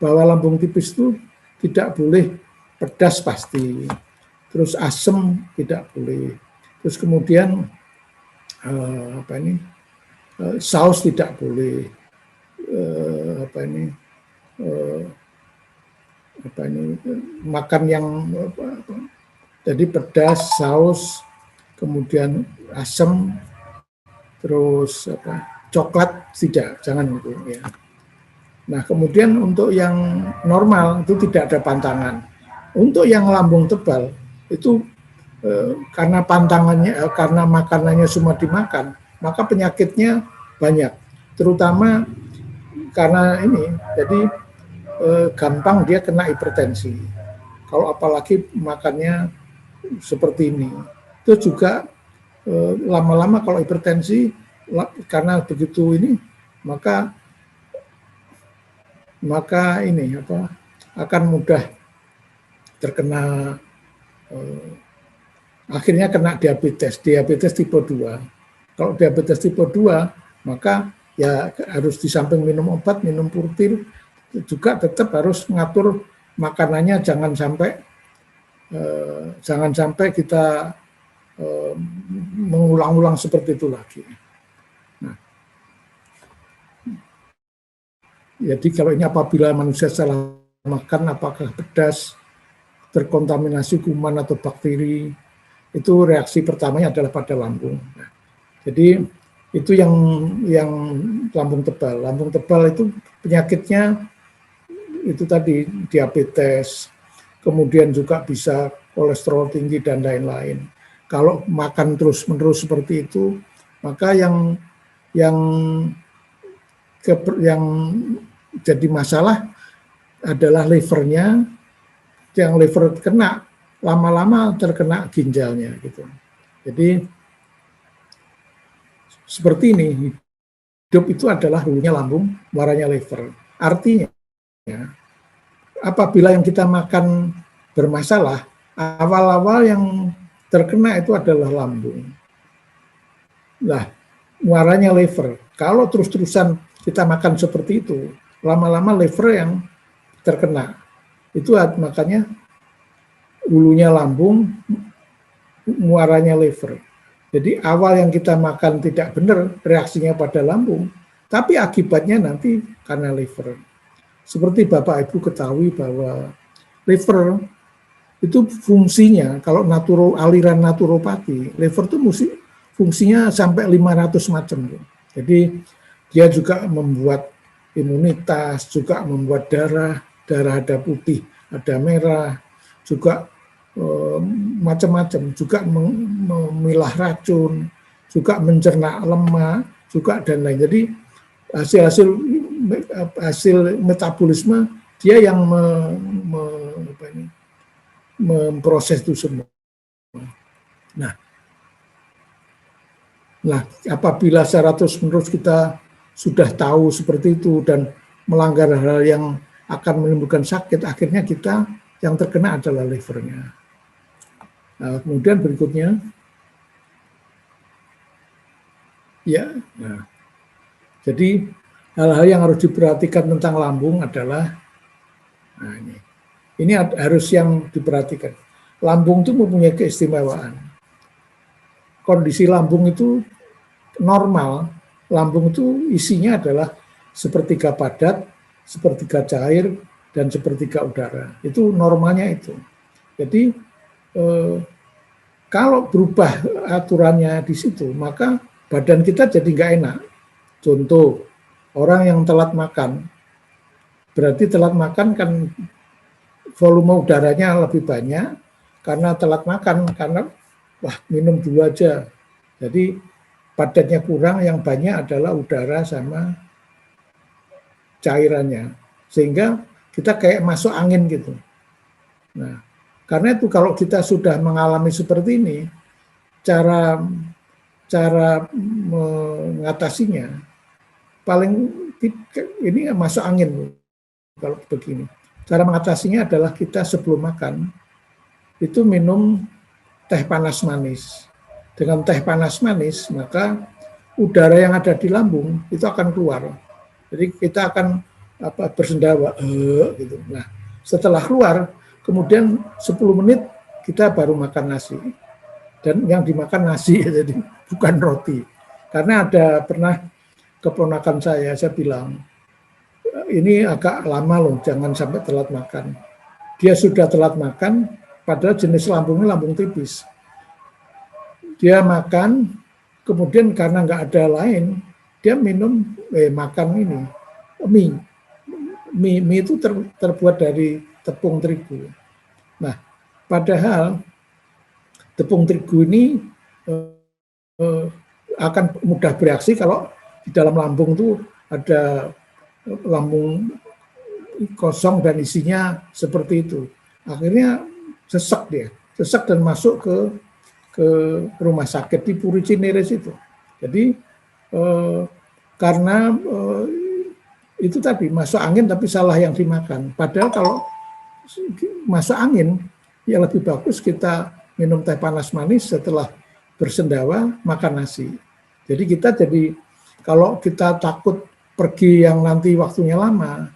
bahwa lambung tipis itu tidak boleh pedas pasti. Terus asam tidak boleh. Terus kemudian saus tidak boleh. Makan yang jadi pedas, saus, kemudian asam, terus coklat tidak, jangan itu ya. Nah, kemudian untuk yang normal itu tidak ada pantangan. Untuk yang lambung tebal itu karena pantangannya, karena makanannya semua dimakan, maka penyakitnya banyak. Terutama karena ini, jadi gampang dia kena hipertensi. Kalau apalagi makannya seperti ini, itu juga lama-lama kalau hipertensi karena begitu ini, maka ini akan mudah terkena akhirnya kena diabetes tipe 2. Kalau diabetes tipe 2, maka ya harus di samping minum obat, minum purtir, juga tetap harus mengatur makanannya, jangan sampai kita mengulang-ulang seperti itu lagi. Nah, jadi kalau ini apabila manusia salah makan, apakah pedas, terkontaminasi kuman atau bakteri, itu reaksi pertamanya adalah pada lambung. Nah, jadi itu yang lambung tebal. Lambung tebal itu penyakitnya itu tadi diabetes, kemudian juga bisa kolesterol tinggi dan lain-lain. Kalau makan terus-menerus seperti itu, maka yang jadi masalah adalah livernya. Yang liver kena, lama-lama terkena ginjalnya gitu. Jadi seperti ini, hidup itu adalah hulunya lambung, muaranya liver. Artinya, apabila yang kita makan bermasalah, awal-awal yang terkena itu adalah lambung. Nah, muaranya liver. Kalau terus-terusan kita makan seperti itu, lama-lama liver yang terkena. Itu makanya hulunya lambung, muaranya liver. Jadi awal yang kita makan tidak benar, reaksinya pada lambung, tapi akibatnya nanti karena liver. Seperti Bapak Ibu ketahui bahwa liver itu fungsinya, kalau aliran naturopati, liver itu fungsinya sampai 500 macam. Jadi dia juga membuat imunitas, juga membuat darah ada putih, ada merah, juga macam-macam, juga memilah racun, juga mencerna lemak, juga dan lain. Jadi hasil metabolisme dia yang memproses itu semua. Nah, apabila secara terus-menerus kita sudah tahu seperti itu dan melanggar hal yang akan menimbulkan sakit, akhirnya kita yang terkena adalah livernya. Nah, kemudian berikutnya, jadi hal-hal yang harus diperhatikan tentang lambung adalah, ini harus yang diperhatikan. Lambung itu mempunyai keistimewaan. Kondisi lambung itu normal, lambung itu isinya adalah sepertiga padat, sepertiga cair, dan sepertiga udara. Itu normalnya itu. Jadi kalau berubah aturannya di situ, maka badan kita jadi nggak enak. Contoh, orang yang telat makan, berarti telat makan kan volume udaranya lebih banyak, karena telat makan, karena minum dulu aja. Jadi padatnya kurang, yang banyak adalah udara sama cairannya, sehingga kita kayak masuk angin gitu. Nah, karena itu kalau kita sudah mengalami seperti ini, cara mengatasinya paling ini masuk angin kalau begini. Cara mengatasinya adalah kita sebelum makan itu minum teh panas manis. Dengan teh panas manis, maka udara yang ada di lambung itu akan keluar. Jadi kita akan bersendawa gitu. Nah, setelah keluar, kemudian 10 menit kita baru makan nasi. Dan yang dimakan nasi, jadi bukan roti. Karena ada pernah keponakan saya bilang, ini agak lama loh, jangan sampai telat makan. Dia sudah telat makan, padahal jenis lambungnya lambung tipis. Dia makan, kemudian karena nggak ada lain, dia makan ini, mie itu terbuat dari tepung terigu. Nah, padahal tepung terigu ini akan mudah bereaksi kalau di dalam lambung itu ada lambung kosong dan isinya seperti itu. Akhirnya sesak dan masuk ke rumah sakit di Puri Cineres itu. Jadi karena itu tadi masuk angin tapi salah yang dimakan. Padahal kalau masuk angin ya lebih bagus kita minum teh panas manis setelah bersendawa makan nasi. Jadi kalau kita takut pergi yang nanti waktunya lama,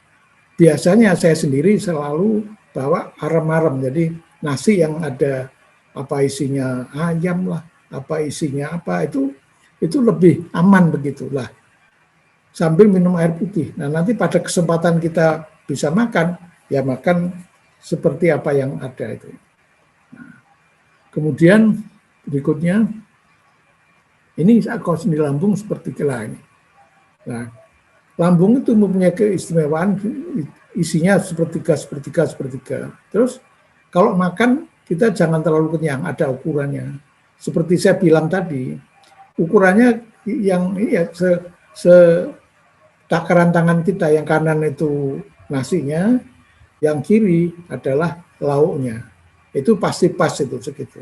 biasanya saya sendiri selalu bawa arem-arem. Jadi nasi yang ada apa isinya ayam lah, apa isinya apa, itu lebih aman begitulah. Sambil minum air putih. Nah, nanti pada kesempatan kita bisa makan, ya makan seperti apa yang ada itu. Nah, kemudian berikutnya, ini kondisi lambung seperti lain. Nah, lambung itu mempunyai keistimewaan, isinya sepertiga. Terus kalau makan kita jangan terlalu kenyang, ada ukurannya. Seperti saya bilang tadi, ukurannya yang ya takaran tangan kita, yang kanan itu nasinya, yang kiri adalah lauknya. Itu pasti pas itu segitu.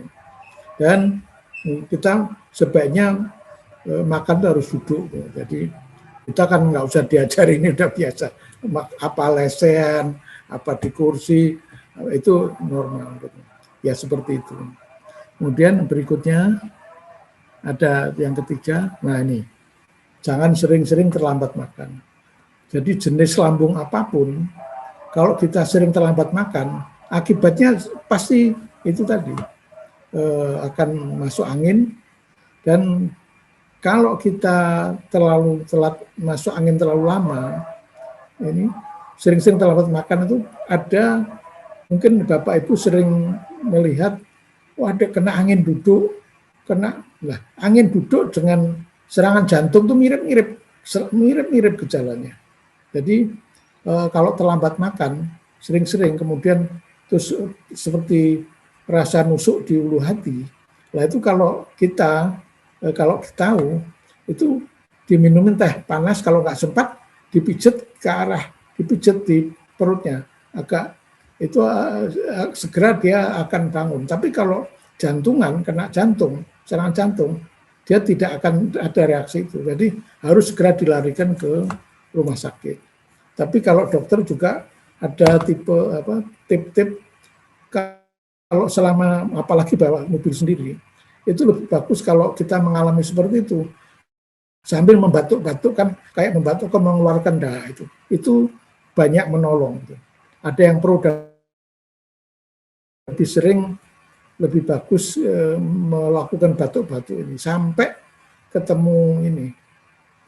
Dan kita sebaiknya makan itu harus duduk. Jadi kita kan nggak usah diajarin, ini udah biasa. Apa lesehan, apa di kursi, itu normal. Ya seperti itu. Kemudian berikutnya ada yang ketiga, nah ini, jangan sering-sering terlambat makan. Jadi jenis lambung apapun, kalau kita sering terlambat makan, akibatnya pasti itu tadi, akan masuk angin. Dan kalau kita terlalu telat masuk angin terlalu lama, ini sering-sering terlambat makan itu ada, mungkin Bapak Ibu sering melihat, ada kena angin duduk, angin duduk dengan serangan jantung itu mirip gejalanya. Jadi kalau terlambat makan, sering-sering kemudian terus seperti rasa nusuk di ulu hati. Nah itu kalau tahu itu diminumin teh panas, kalau nggak sempat dipijet di perutnya, agak itu segera dia akan bangun. Tapi kalau jantungan, kena serangan jantung, dia tidak akan ada reaksi itu. Jadi harus segera dilarikan ke rumah sakit. Tapi kalau dokter juga ada tip-tip kalau selama, apalagi bawa mobil sendiri, itu lebih bagus kalau kita mengalami seperti itu sambil membatuk-batuk, kan kayak membatuk mengeluarkan darah, itu banyak menolong. Ada yang perlu lebih sering, lebih bagus melakukan batuk-batuk ini sampai ketemu ini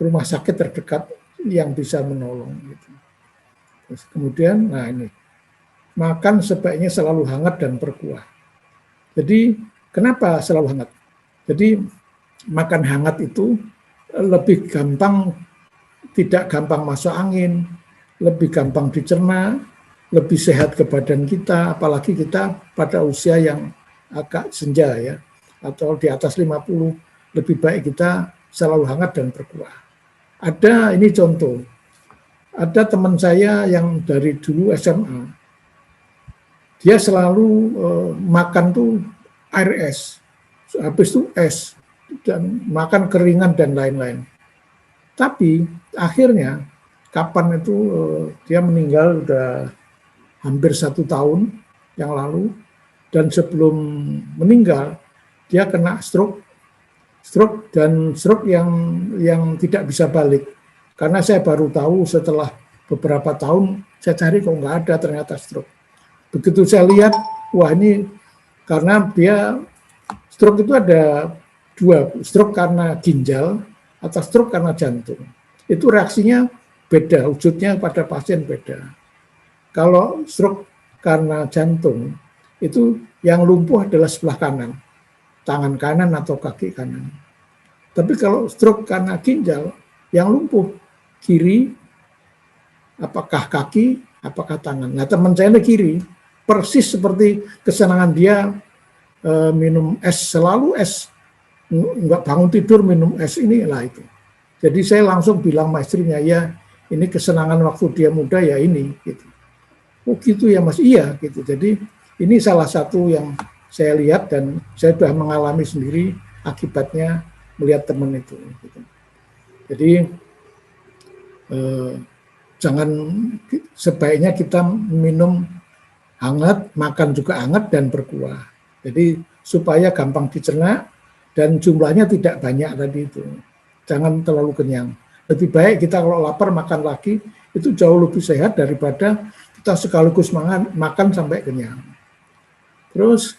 rumah sakit terdekat yang bisa menolong. Terus kemudian, nah ini, makan sebaiknya selalu hangat dan berkuah. Jadi kenapa selalu hangat? Jadi makan hangat itu lebih gampang, tidak gampang masuk angin, lebih gampang dicerna, lebih sehat ke badan kita, apalagi kita pada usia yang agak senja ya, atau di atas 50, lebih baik kita selalu hangat dan berkuah. Ada ini contoh, ada teman saya yang dari dulu SMA, dia selalu makan tuh air es, habis itu es, dan makan keringan dan lain-lain. Tapi akhirnya kapan itu dia meninggal, udah hampir 1 tahun yang lalu, dan sebelum meninggal dia kena stroke yang tidak bisa balik. Karena saya baru tahu setelah beberapa tahun, saya cari kok nggak ada, ternyata stroke. Begitu saya lihat, wah ini karena dia stroke itu ada 2, stroke karena ginjal atau stroke karena jantung. Itu reaksinya beda, wujudnya pada pasien beda. Kalau stroke karena jantung, itu yang lumpuh adalah sebelah kanan, tangan kanan atau kaki kanan. Tapi kalau stroke karena ginjal, yang lumpuh kiri, apakah kaki, apakah tangan. Nah teman saya ini kiri, persis seperti kesenangan dia minum es, selalu es, nggak bangun tidur minum es ini lah itu. Jadi saya langsung bilang sama istrinya, ya ini kesenangan waktu dia muda ya ini. Gitu. Oh gitu ya Mas, iya gitu. Jadi ini salah satu yang saya lihat dan saya sudah mengalami sendiri akibatnya melihat teman itu. Gitu. Jadi jangan, sebaiknya kita minum hangat, makan juga hangat dan berkuah. Jadi supaya gampang dicerna dan jumlahnya tidak banyak tadi itu. jangan terlalu kenyang. Lebih baik kita kalau lapar makan lagi, itu jauh lebih sehat daripada kita sekaligus makan sampai kenyang. Terus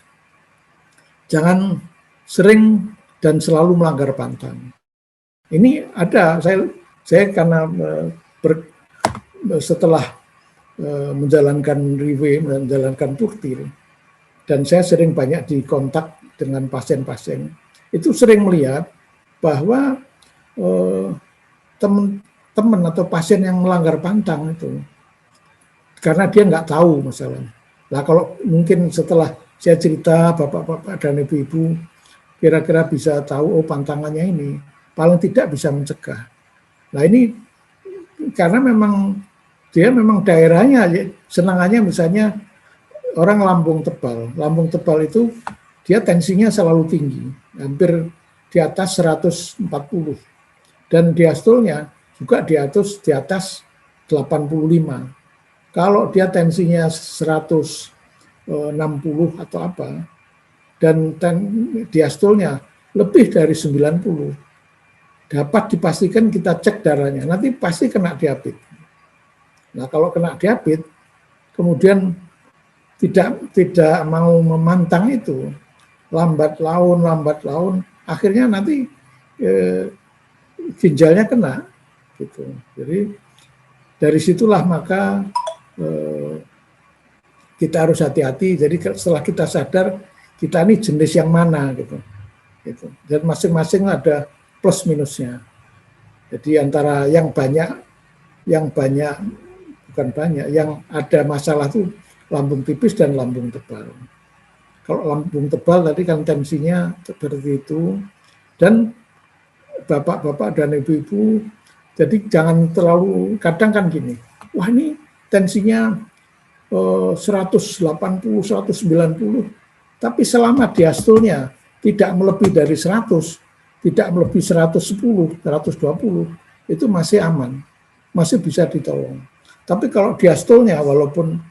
jangan sering dan selalu melanggar pantang. Ini ada, saya karena setelah menjalankan Riwe, menjalankan Turtir, dan saya sering banyak dikontak dengan pasien-pasien, itu sering melihat bahwa teman-teman atau pasien yang melanggar pantang itu, karena dia nggak tahu masalahnya. Nah kalau mungkin setelah saya cerita bapak-bapak dan ibu-ibu, kira-kira bisa tahu, oh pantangannya ini, paling tidak bisa mencegah. Nah ini karena memang dia memang daerahnya, senangannya misalnya orang lambung tebal itu dia tensinya selalu tinggi, hampir di atas 140, dan diastolnya juga di atas 85. Kalau dia tensinya 160 atau apa, dan diastolnya lebih dari 90, dapat dipastikan kita cek darahnya, nanti pasti kena diabetes. Nah kalau kena diabetes, kemudian tidak mau memantang itu, lambat laun, akhirnya nanti ginjalnya kena, gitu. Jadi dari situlah maka kita harus hati-hati. Jadi setelah kita sadar kita ini jenis yang mana, gitu. Dan masing-masing ada plus minusnya. Jadi antara yang ada masalah tuh lambung tipis dan lambung tebal. Kalau lambung tebal tadi kan tensinya seperti itu, dan bapak-bapak dan ibu-ibu, jadi jangan terlalu, kadang kan gini, wah ini tensinya 180, 190, tapi selama diastolnya tidak melebihi dari 100, tidak melebihi 110, 120, itu masih aman, masih bisa ditolong. Tapi kalau diastolnya walaupun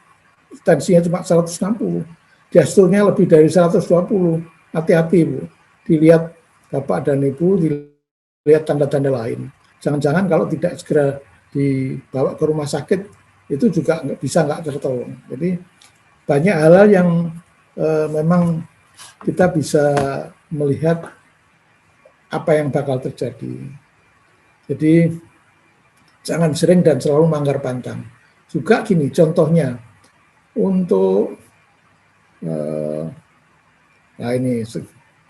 tensinya cuma 160, diastolnya lebih dari 120, hati-hati Bu. Dilihat Bapak dan Ibu, dilihat tanda-tanda lain. Jangan-jangan kalau tidak segera dibawa ke rumah sakit, itu juga nggak tertolong. Jadi banyak hal yang memang kita bisa melihat apa yang bakal terjadi. Jadi jangan sering dan selalu melanggar pantang. Juga gini, contohnya untuk nah ini,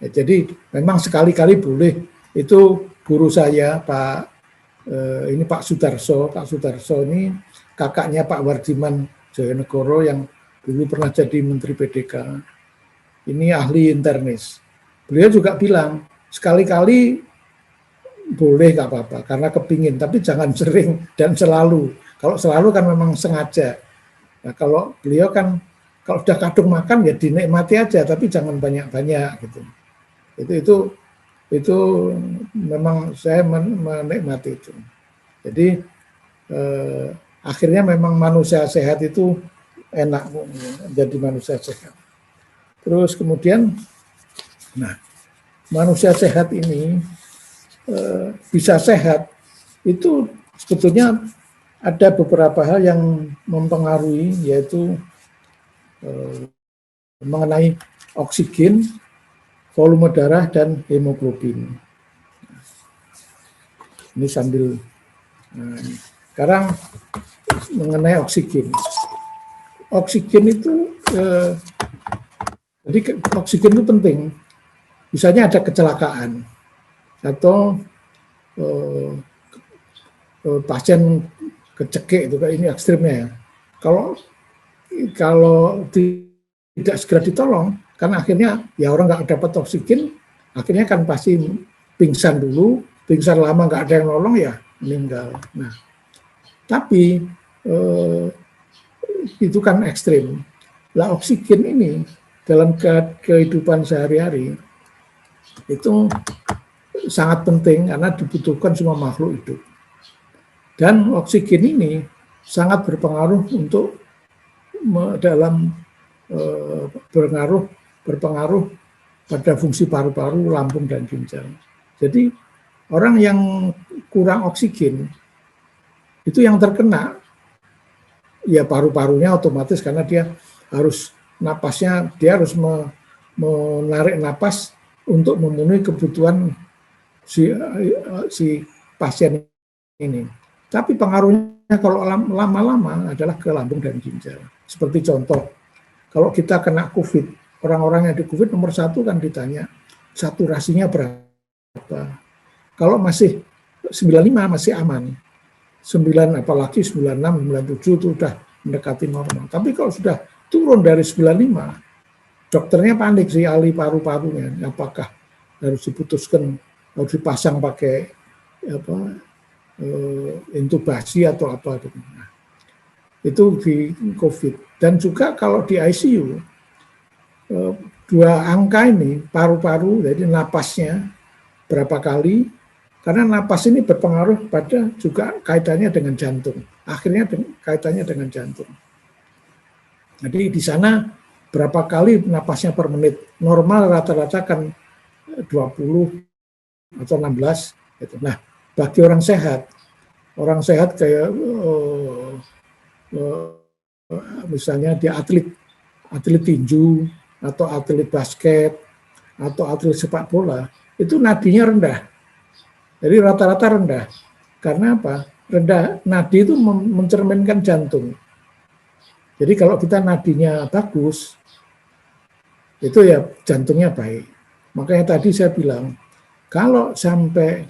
jadi memang sekali-kali boleh. Itu guru saya Pak Sudarso. Pak Sudarso ini kakaknya Pak Wardiman Joyonegoro yang dulu pernah jadi Menteri PDK. Ini ahli internis. Beliau juga bilang sekali-kali boleh nggak apa-apa karena kepingin, tapi jangan sering dan selalu. Kalau selalu kan memang sengaja. Nah, kalau beliau kan kalau sudah kadung makan ya dinikmati aja, tapi jangan banyak-banyak gitu. Itu memang saya menikmati itu. Jadi akhirnya memang manusia sehat itu enak jadi manusia sehat. Terus kemudian, nah manusia sehat ini bisa sehat itu sebetulnya ada beberapa hal yang mempengaruhi, yaitu mengenai oksigen, volume darah, dan hemoglobin. Ini sambil sekarang mengenai oksigen. Oksigen itu jadi oksigen itu penting. Misalnya ada kecelakaan atau pasien kecekik itu, ini ekstrimnya ya. Kalau tidak segera ditolong, kan akhirnya ya orang nggak dapat oksigen, akhirnya kan pasti pingsan dulu, pingsan lama nggak ada yang nolong ya meninggal. Nah, tapi itu kan ekstrim. Lah oksigen ini dalam kehidupan sehari-hari itu sangat penting karena dibutuhkan semua makhluk hidup. Dan oksigen ini sangat berpengaruh berpengaruh pada fungsi paru-paru, lambung, dan ginjal. Jadi orang yang kurang oksigen itu yang terkena ya paru-parunya otomatis, karena dia harus napasnya, dia harus menarik napas untuk memenuhi kebutuhan si pasien ini. Tapi pengaruhnya kalau lama-lama adalah ke lambung dan ginjal. Seperti contoh, kalau kita kena COVID, orang-orang yang di COVID nomor 1 kan ditanya saturasinya berapa. Kalau masih 95 masih aman. 9 apalagi 96, 97 itu udah mendekati normal. Tapi kalau sudah turun dari 95, dokternya panik sih, ahli paru-parunya, apakah harus diputuskan, harus dipasang pakai intubasi atau apa gitu. Nah, itu di COVID. Dan juga kalau di ICU, 2 angka ini, paru-paru, jadi napasnya berapa kali, karena napas ini berpengaruh pada juga kaitannya dengan jantung. Akhirnya kaitannya dengan jantung. Jadi di sana berapa kali napasnya per menit. Normal rata-rata kan 20 atau 16. Gitu. Nah, bagi orang sehat kayak misalnya dia atlet tinju, atau atlet basket, atau atlet sepak bola, itu nadinya rendah. Jadi rata-rata rendah. Karena apa? Rendah, nadi itu mencerminkan jantung. Jadi kalau kita nadinya bagus, itu ya jantungnya baik. Makanya tadi saya bilang, kalau sampai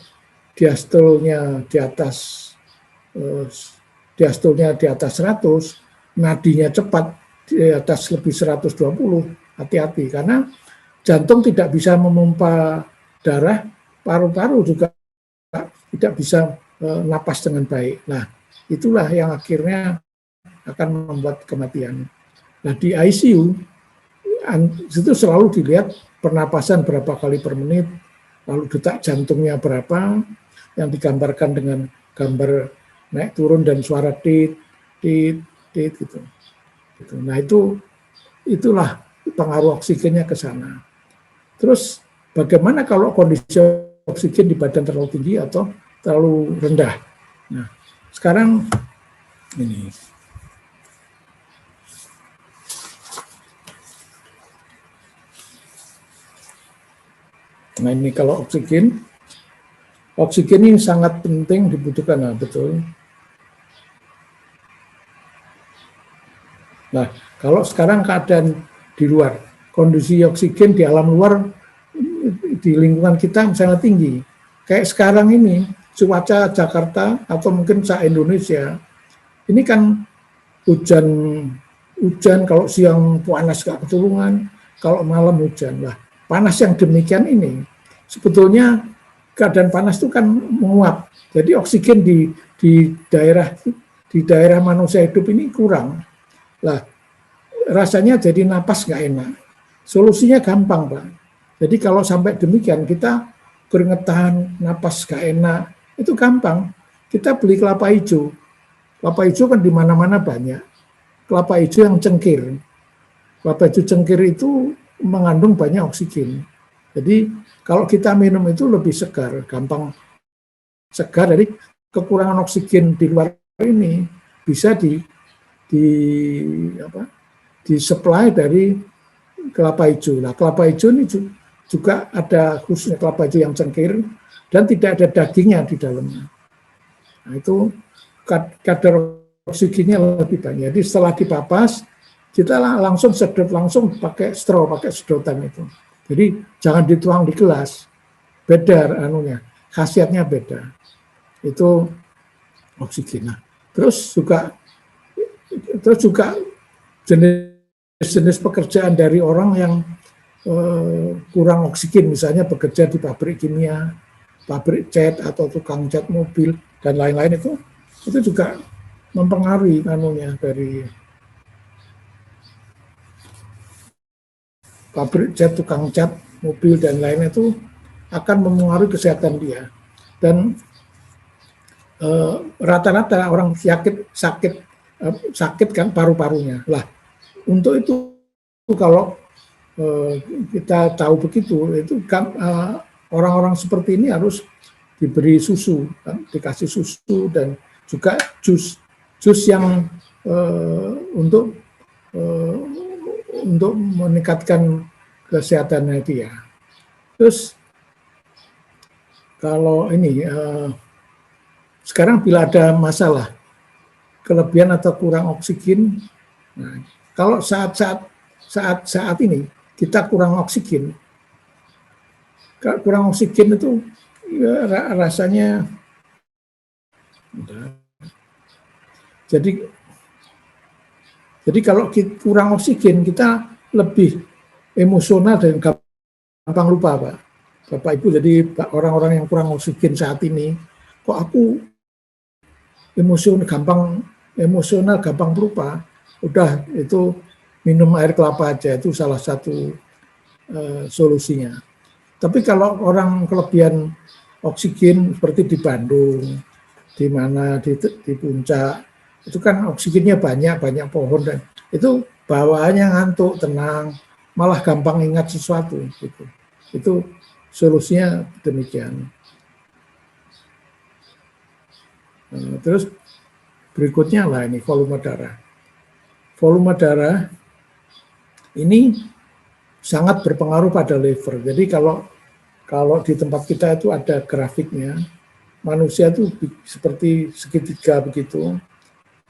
diastolnya di atas 100, nadinya cepat di atas lebih 120, hati-hati. Karena jantung tidak bisa memompa darah, paru-paru juga tidak bisa napas dengan baik. Nah, itulah yang akhirnya akan membuat kematian. Nah, di ICU itu selalu dilihat pernapasan berapa kali per menit, lalu detak jantungnya berapa, yang digambarkan dengan gambar naik turun dan suara tit gitu. Nah, itulah pengaruh oksigennya ke sana. Terus bagaimana kalau kondisi oksigen di badan terlalu tinggi atau terlalu rendah? Nah, sekarang ini. Nah, ini kalau oksigen ini sangat penting dibutuhkan, nah, betul. Nah, kalau sekarang keadaan di luar, kondisi oksigen di alam luar, di lingkungan kita sangat tinggi. Kayak sekarang ini, cuaca Jakarta atau mungkin se-Indonesia, ini kan hujan, kalau siang panas gak ketulungan, kalau malam hujan. Lah, panas yang demikian ini, sebetulnya keadaan panas itu kan menguap. Jadi oksigen di daerah manusia hidup ini kurang. Lah, rasanya jadi napas nggak enak. Solusinya gampang, Pak. Jadi kalau sampai demikian, kita keringetan, napas nggak enak, itu gampang. Kita beli kelapa hijau. Kelapa hijau kan di mana-mana banyak. Kelapa hijau yang cengkir. Kelapa hijau cengkir itu mengandung banyak oksigen. Jadi kalau kita minum itu lebih segar, gampang segar. Dari kekurangan oksigen di luar ini bisa disuplai dari kelapa hijau. Nah, kelapa hijau ini juga ada khususnya kelapa hijau yang cengkir dan tidak ada dagingnya di dalamnya. Nah, itu kadar oksigennya lebih banyak. Jadi setelah dipapas, kita langsung sedot langsung pakai straw, pakai sedotan itu. Jadi jangan dituang di gelas. Beda anunya, khasiatnya beda. Itu oksigen. Nah, terus juga jenis-jenis pekerjaan dari orang yang kurang oksigen, misalnya bekerja di pabrik kimia, pabrik cat atau tukang cat mobil dan lain-lain, itu juga mempengaruhi anunya dari pabrik cat, tukang cat mobil dan lain itu akan mempengaruhi kesehatan dia. Dan rata-rata orang sakit kan paru-parunya. Lah, untuk itu kalau kita tahu begitu, itu kan orang-orang seperti ini harus diberi susu, dikasih susu dan juga jus yang untuk meningkatkan kesehatannya dia. Terus kalau ini sekarang bila ada masalah kelebihan atau kurang oksigen, nah, kalau saat ini kita kurang oksigen itu ya, rasanya jadi kalau kita kurang oksigen kita lebih emosional dan gampang lupa, Pak. Bapak Ibu, jadi orang-orang yang kurang oksigen saat ini, kok aku emosional gampang lupa, udah itu minum air kelapa aja, itu salah satu solusinya. Tapi kalau orang kelebihan oksigen seperti di Bandung, di mana di puncak, itu kan oksigennya banyak pohon dan itu bawaannya ngantuk, tenang, malah gampang ingat sesuatu gitu. Itu solusinya demikian. Terus berikutnya lah ini volume darah. Volume darah ini sangat berpengaruh pada liver. Jadi kalau di tempat kita itu ada grafiknya, manusia itu seperti segitiga begitu.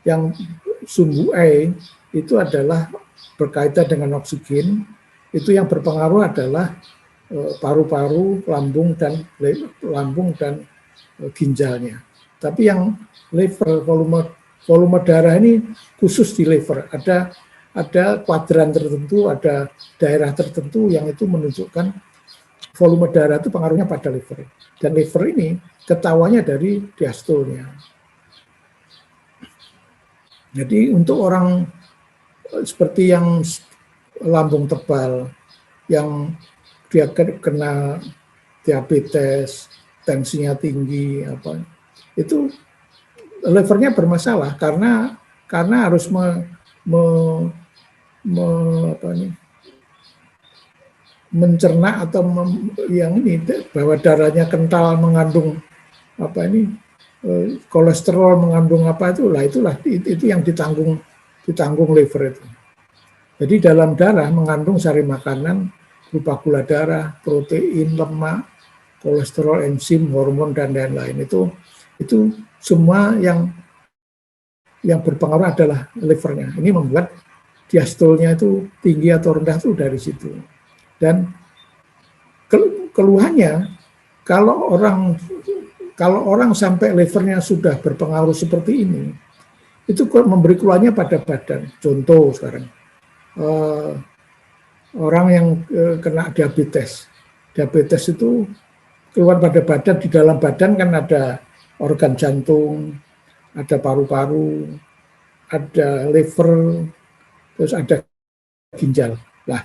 Yang sumbu E itu adalah berkaitan dengan oksigen, itu yang berpengaruh adalah paru-paru, lambung dan ginjalnya. Tapi yang liver, volume darah ini khusus di liver. Ada kuadran tertentu, ada daerah tertentu yang itu menunjukkan volume darah itu pengaruhnya pada liver. Dan liver ini ketahuannya dari diastolnya. Jadi untuk orang seperti yang lambung tebal, yang dia kena diabetes, tensinya tinggi, itu livernya bermasalah karena harus mencerna atau yang ini bahwa darahnya kental mengandung kolesterol, mengandung itu yang ditanggung liver itu. Jadi dalam darah mengandung sari makanan berupa gula darah, protein, lemak, kolesterol, enzim, hormon dan lain-lain. Itu semua yang berpengaruh adalah livernya. Ini membuat diastolnya itu tinggi atau rendah itu dari situ. Dan keluhannya kalau orang sampai livernya sudah berpengaruh seperti ini, itu memberi keluhannya pada badan. Contoh sekarang, orang yang kena diabetes itu keluar pada badan, di dalam badan kan ada organ jantung, ada paru-paru, ada liver, terus ada ginjal. Lah,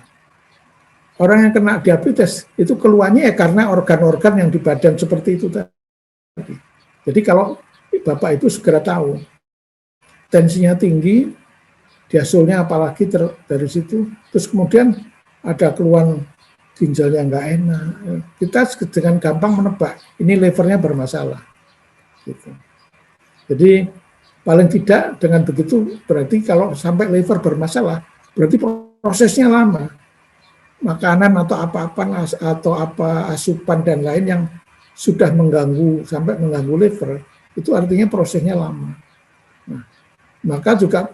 orang yang kena diabetes itu keluarnya ya karena organ-organ yang di badan seperti itu tadi. Jadi kalau Bapak Ibu segera tahu tensinya tinggi, diastolnya apalagi dari situ, terus kemudian ada keluhan ginjalnya nggak enak, kita dengan gampang menebak ini livernya bermasalah. Gitu. Jadi paling tidak dengan begitu berarti kalau sampai liver bermasalah berarti prosesnya lama. Makanan atau apa asupan dan lain yang sudah sampai mengganggu liver itu artinya prosesnya lama. Nah, maka juga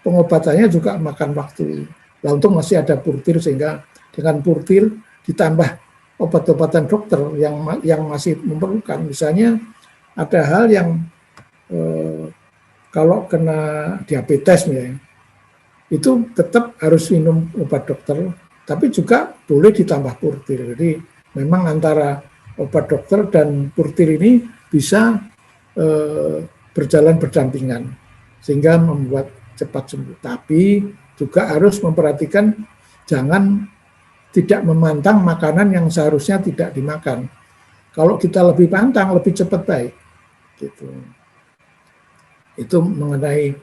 pengobatannya juga makan waktu. Nah, untung masih ada purtir sehingga dengan purtir ditambah obat-obatan dokter yang masih memerlukan. Misalnya ada hal yang kalau kena diabetes misalnya, itu tetap harus minum obat dokter, tapi juga boleh ditambah purtir. Jadi memang antara obat dokter dan purtir ini bisa berjalan berdampingan sehingga membuat cepat sembuh. Tapi juga harus memperhatikan jangan tidak memantang makanan yang seharusnya tidak dimakan. Kalau kita lebih pantang, lebih cepat baik. Gitu. Itu mengenai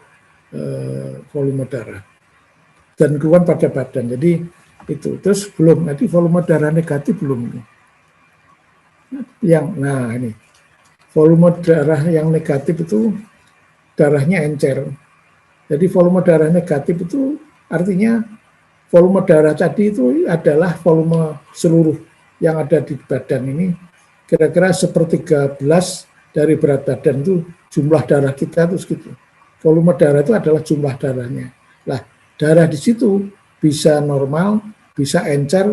volume darah dan keluhan pada badan. Jadi itu terus belum nanti volume darah negatif belum ini. Nah ini volume darah yang negatif itu darahnya encer. Jadi volume darah negatif itu artinya volume darah tadi itu adalah volume seluruh yang ada di badan ini. Kira-kira 1/13 dari berat badan itu jumlah darah kita itu segitu. Volume darah itu adalah jumlah darahnya. Lah, darah di situ bisa normal, bisa encer,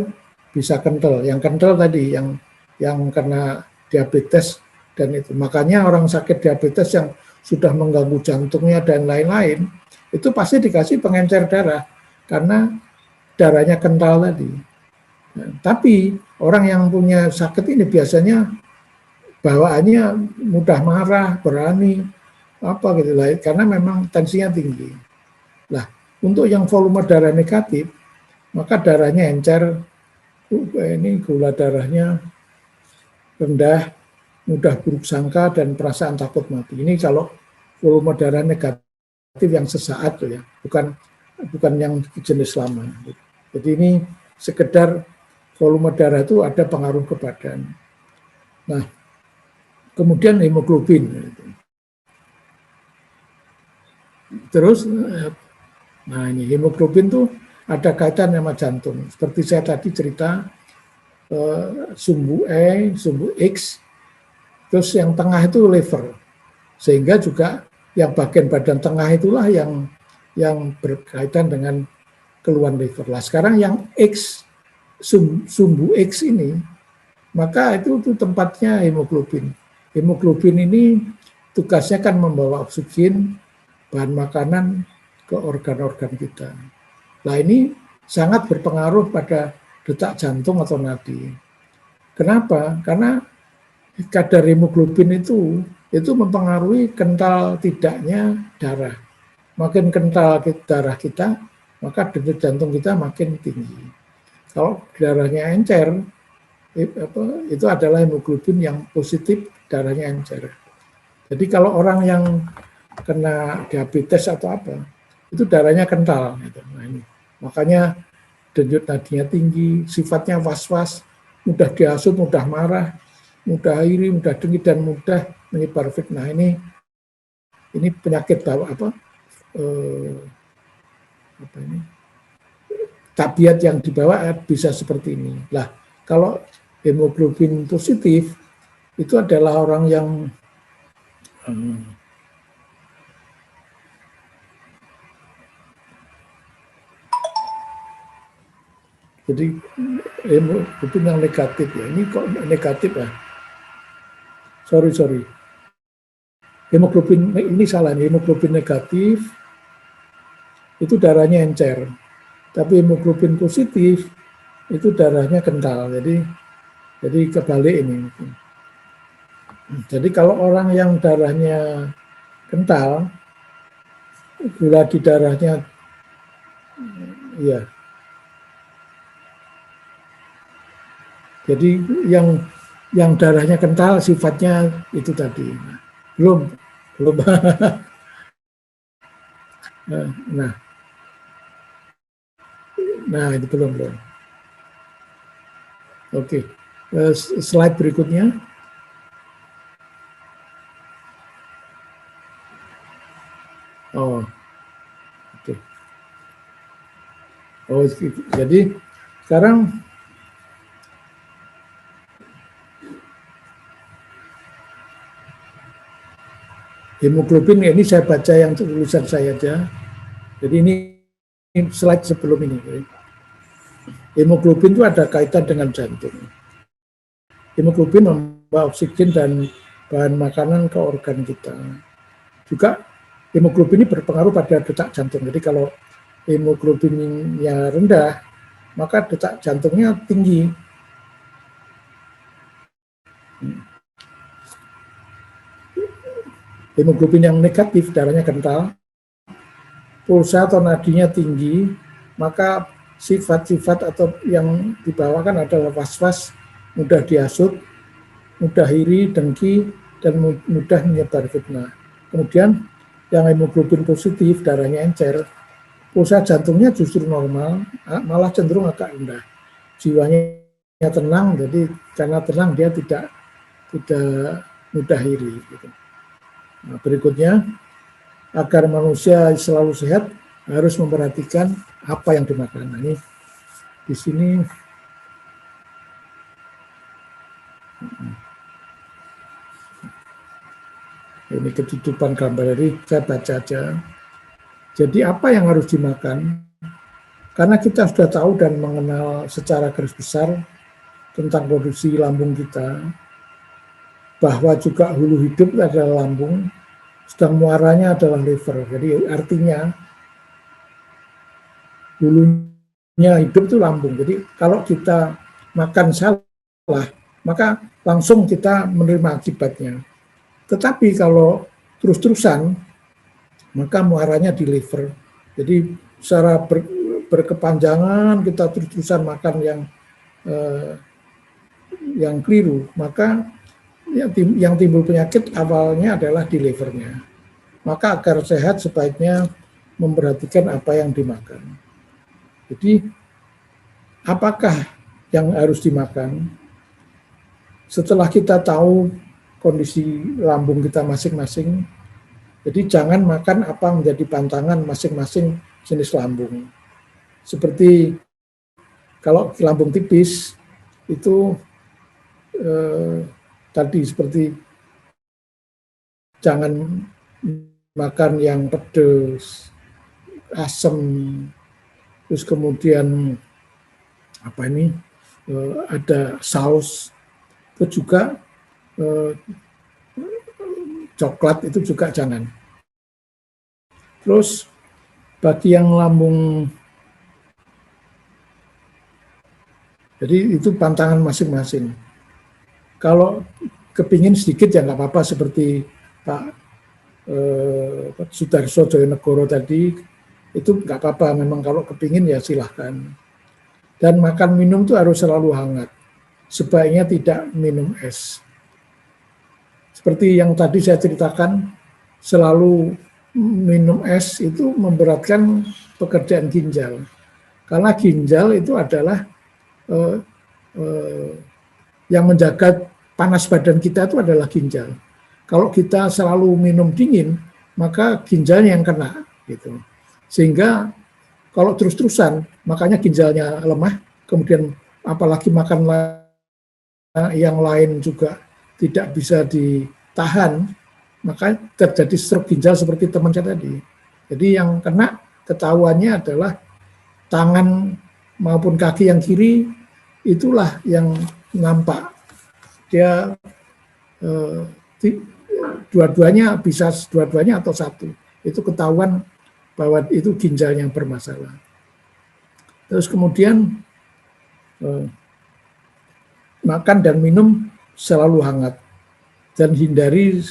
bisa kental. Yang kental tadi yang kena diabetes dan itu. Makanya orang sakit diabetes yang sudah mengganggu jantungnya dan lain-lain, itu pasti dikasih pengencer darah karena darahnya kental tadi. Nah, tapi orang yang punya sakit ini biasanya bawaannya mudah marah, berani, apa gitu lah, karena memang tensinya tinggi. Lah, untuk yang volume darah negatif, maka darahnya encer, ini gula darahnya rendah, mudah buruk sangka dan perasaan takut mati. Ini kalau volume darah negatif yang sesaat tuh ya, bukan yang jenis lama. Jadi ini sekedar volume darah itu ada pengaruh ke badan. Nah, kemudian hemoglobin. Terus, nah ini hemoglobin tuh ada kaitan sama jantung. Seperti saya tadi cerita, sumbu E, sumbu X, terus yang tengah itu liver. Sehingga juga yang bagian badan tengah itulah yang berkaitan dengan keluhan liver. Lah sekarang yang X, sumbu X ini, maka itu tempatnya hemoglobin. Hemoglobin ini tugasnya kan membawa oksigen, bahan makanan ke organ-organ kita. Nah ini sangat berpengaruh pada detak jantung atau nadi. Kenapa? Karena kadar hemoglobin itu mempengaruhi kental tidaknya darah. Makin kental darah kita, maka detak jantung kita makin tinggi. Kalau darahnya encer, itu adalah hemoglobin yang positif, darahnya encer. Jadi kalau orang yang kena diabetes atau apa, itu darahnya kental. Gitu. Nah, ini. Makanya denyut nadinya tinggi, sifatnya was-was, mudah dihasut, mudah marah, mudah iri, mudah dengki, dan mudah menyebar fitnah. Ini penyakit apa ini? Tabiat yang dibawa bisa seperti ini. Lah, kalau hemoglobin positif itu adalah orang yang jadi hemoglobin yang negatif ya. Ini kok negatif ya? Sorry. Hemoglobin ini salah. Hemoglobin negatif itu darahnya encer. Tapi hemoglobin positif itu darahnya kental. Jadi kebalik ini. Jadi kalau orang yang darahnya kental, gula di darahnya, ya. Jadi yang darahnya kental sifatnya itu tadi. Belum. Nah itu belum. Oke. Slide berikutnya. Oh, oke. Oh, jadi sekarang hemoglobin ini saya baca yang tulisan saya aja. Jadi ini slide sebelum ini. Hemoglobin itu ada kaitan dengan jantung. Hemoglobin membawa oksigen dan bahan makanan ke organ kita. Juga hemoglobin ini berpengaruh pada detak jantung. Jadi kalau hemoglobinnya rendah, maka detak jantungnya tinggi. Hemoglobin yang negatif, darahnya kental, pulsa atau nadinya tinggi, maka sifat-sifat atau yang dibawakan adalah was-was, mudah dihasut, mudah iri, dengki, dan mudah menyebar fitnah. Kemudian yang hemoglobin positif, darahnya encer, pulsa jantungnya justru normal, malah cenderung agak rendah. Jiwanya tenang, jadi karena tenang dia tidak mudahiri. Gitu. Nah, berikutnya, agar manusia selalu sehat harus memperhatikan apa yang dimakan. Nah, ini di sini ini ketutupan gambar, jadi saya baca aja. Jadi apa yang harus dimakan? Karena kita sudah tahu dan mengenal secara garis besar tentang kondisi lambung kita, bahwa juga hulu hidup adalah lambung, sedang muaranya adalah liver. Jadi artinya hulunya hidup itu lambung. Jadi kalau kita makan salah, maka langsung kita menerima akibatnya. Tetapi kalau terus-terusan, maka muaranya di liver. Jadi secara berkepanjangan kita terus-terusan makan yang keliru, maka yang timbul penyakit awalnya adalah di livernya. Maka agar sehat sebaiknya memperhatikan apa yang dimakan. Jadi apakah yang harus dimakan? Setelah kita tahu kondisi lambung kita masing-masing, jadi jangan makan apa menjadi pantangan masing-masing jenis lambung. Seperti kalau lambung tipis itu tadi seperti jangan makan yang pedas, asam, terus kemudian apa ini ada saus, terus juga coklat itu juga jangan. Terus bagi yang lambung, jadi itu pantangan masing-masing. Kalau kepingin sedikit ya nggak apa-apa, seperti Pak Sudarso Joyonegoro tadi, itu nggak apa-apa, memang kalau kepingin ya silahkan. Dan makan minum itu harus selalu hangat, sebaiknya tidak minum es. Seperti yang tadi saya ceritakan, selalu minum es itu memberatkan pekerjaan ginjal. Karena ginjal itu adalah yang menjaga panas badan kita itu adalah ginjal. Kalau kita selalu minum dingin, maka ginjalnya yang kena, gitu. Sehingga kalau terus-terusan, makanya ginjalnya lemah, kemudian apalagi makan yang lain juga tidak bisa ditahan, maka terjadi stroke ginjal seperti teman saya tadi. Jadi yang kena ketahuannya adalah tangan maupun kaki yang kiri, itulah yang nampak. Dia dua-duanya bisa dua-duanya atau satu. Itu ketahuan bahwa itu ginjal yang bermasalah. Terus kemudian makan dan minum selalu hangat dan hindari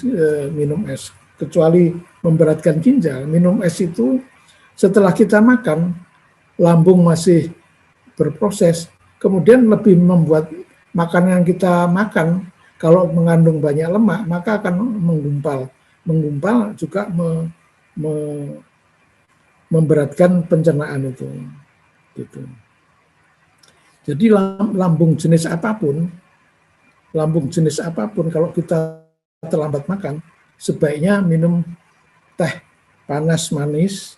minum es, kecuali memberatkan ginjal. Minum es itu setelah kita makan, lambung masih berproses, kemudian lebih membuat makanan yang kita makan kalau mengandung banyak lemak, maka akan menggumpal. Menggumpal juga memberatkan pencernaan itu. Gitu. Jadi lambung jenis apapun kalau kita terlambat makan, sebaiknya minum teh panas manis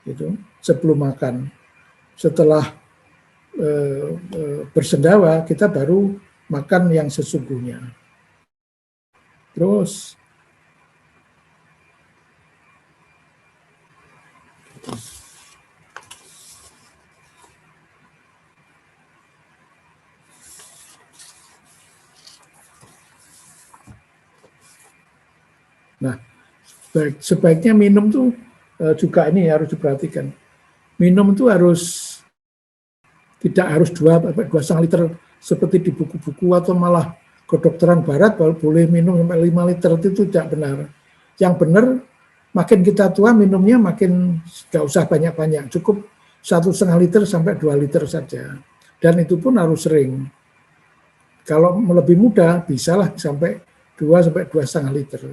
gitu sebelum makan. Setelah bersendawa, kita baru makan yang sesungguhnya. Terus nah, sebaiknya minum tuh juga ini harus diperhatikan. Minum itu tidak harus 2,5 liter seperti di buku-buku, atau malah kedokteran barat boleh minum sampai 5 liter, itu tidak benar. Yang benar, makin kita tua minumnya makin nggak usah banyak-banyak, cukup 1,5 liter sampai 2 liter saja. Dan itu pun harus sering. Kalau lebih muda, bisalah sampai 2 sampai 2,5 liter.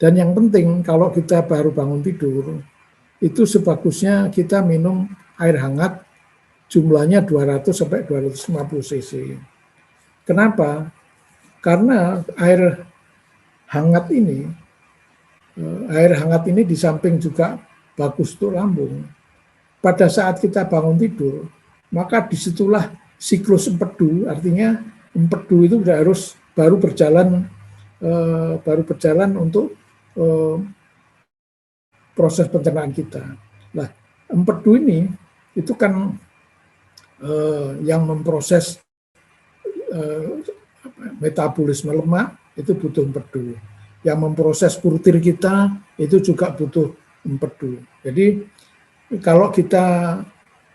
Dan yang penting, kalau kita baru bangun tidur, itu sebagusnya kita minum air hangat, jumlahnya 200 sampai 250 cc. Kenapa? Karena air hangat ini, air hangat ini di samping juga bagus untuk lambung. Pada saat kita bangun tidur, maka disitulah siklus empedu, artinya empedu itu udah harus baru berjalan untuk proses pencernaan kita. Nah, empedu ini itu kan yang memproses metabolisme lemak itu butuh empedu. Yang memproses putir kita itu juga butuh empedu. Jadi kalau kita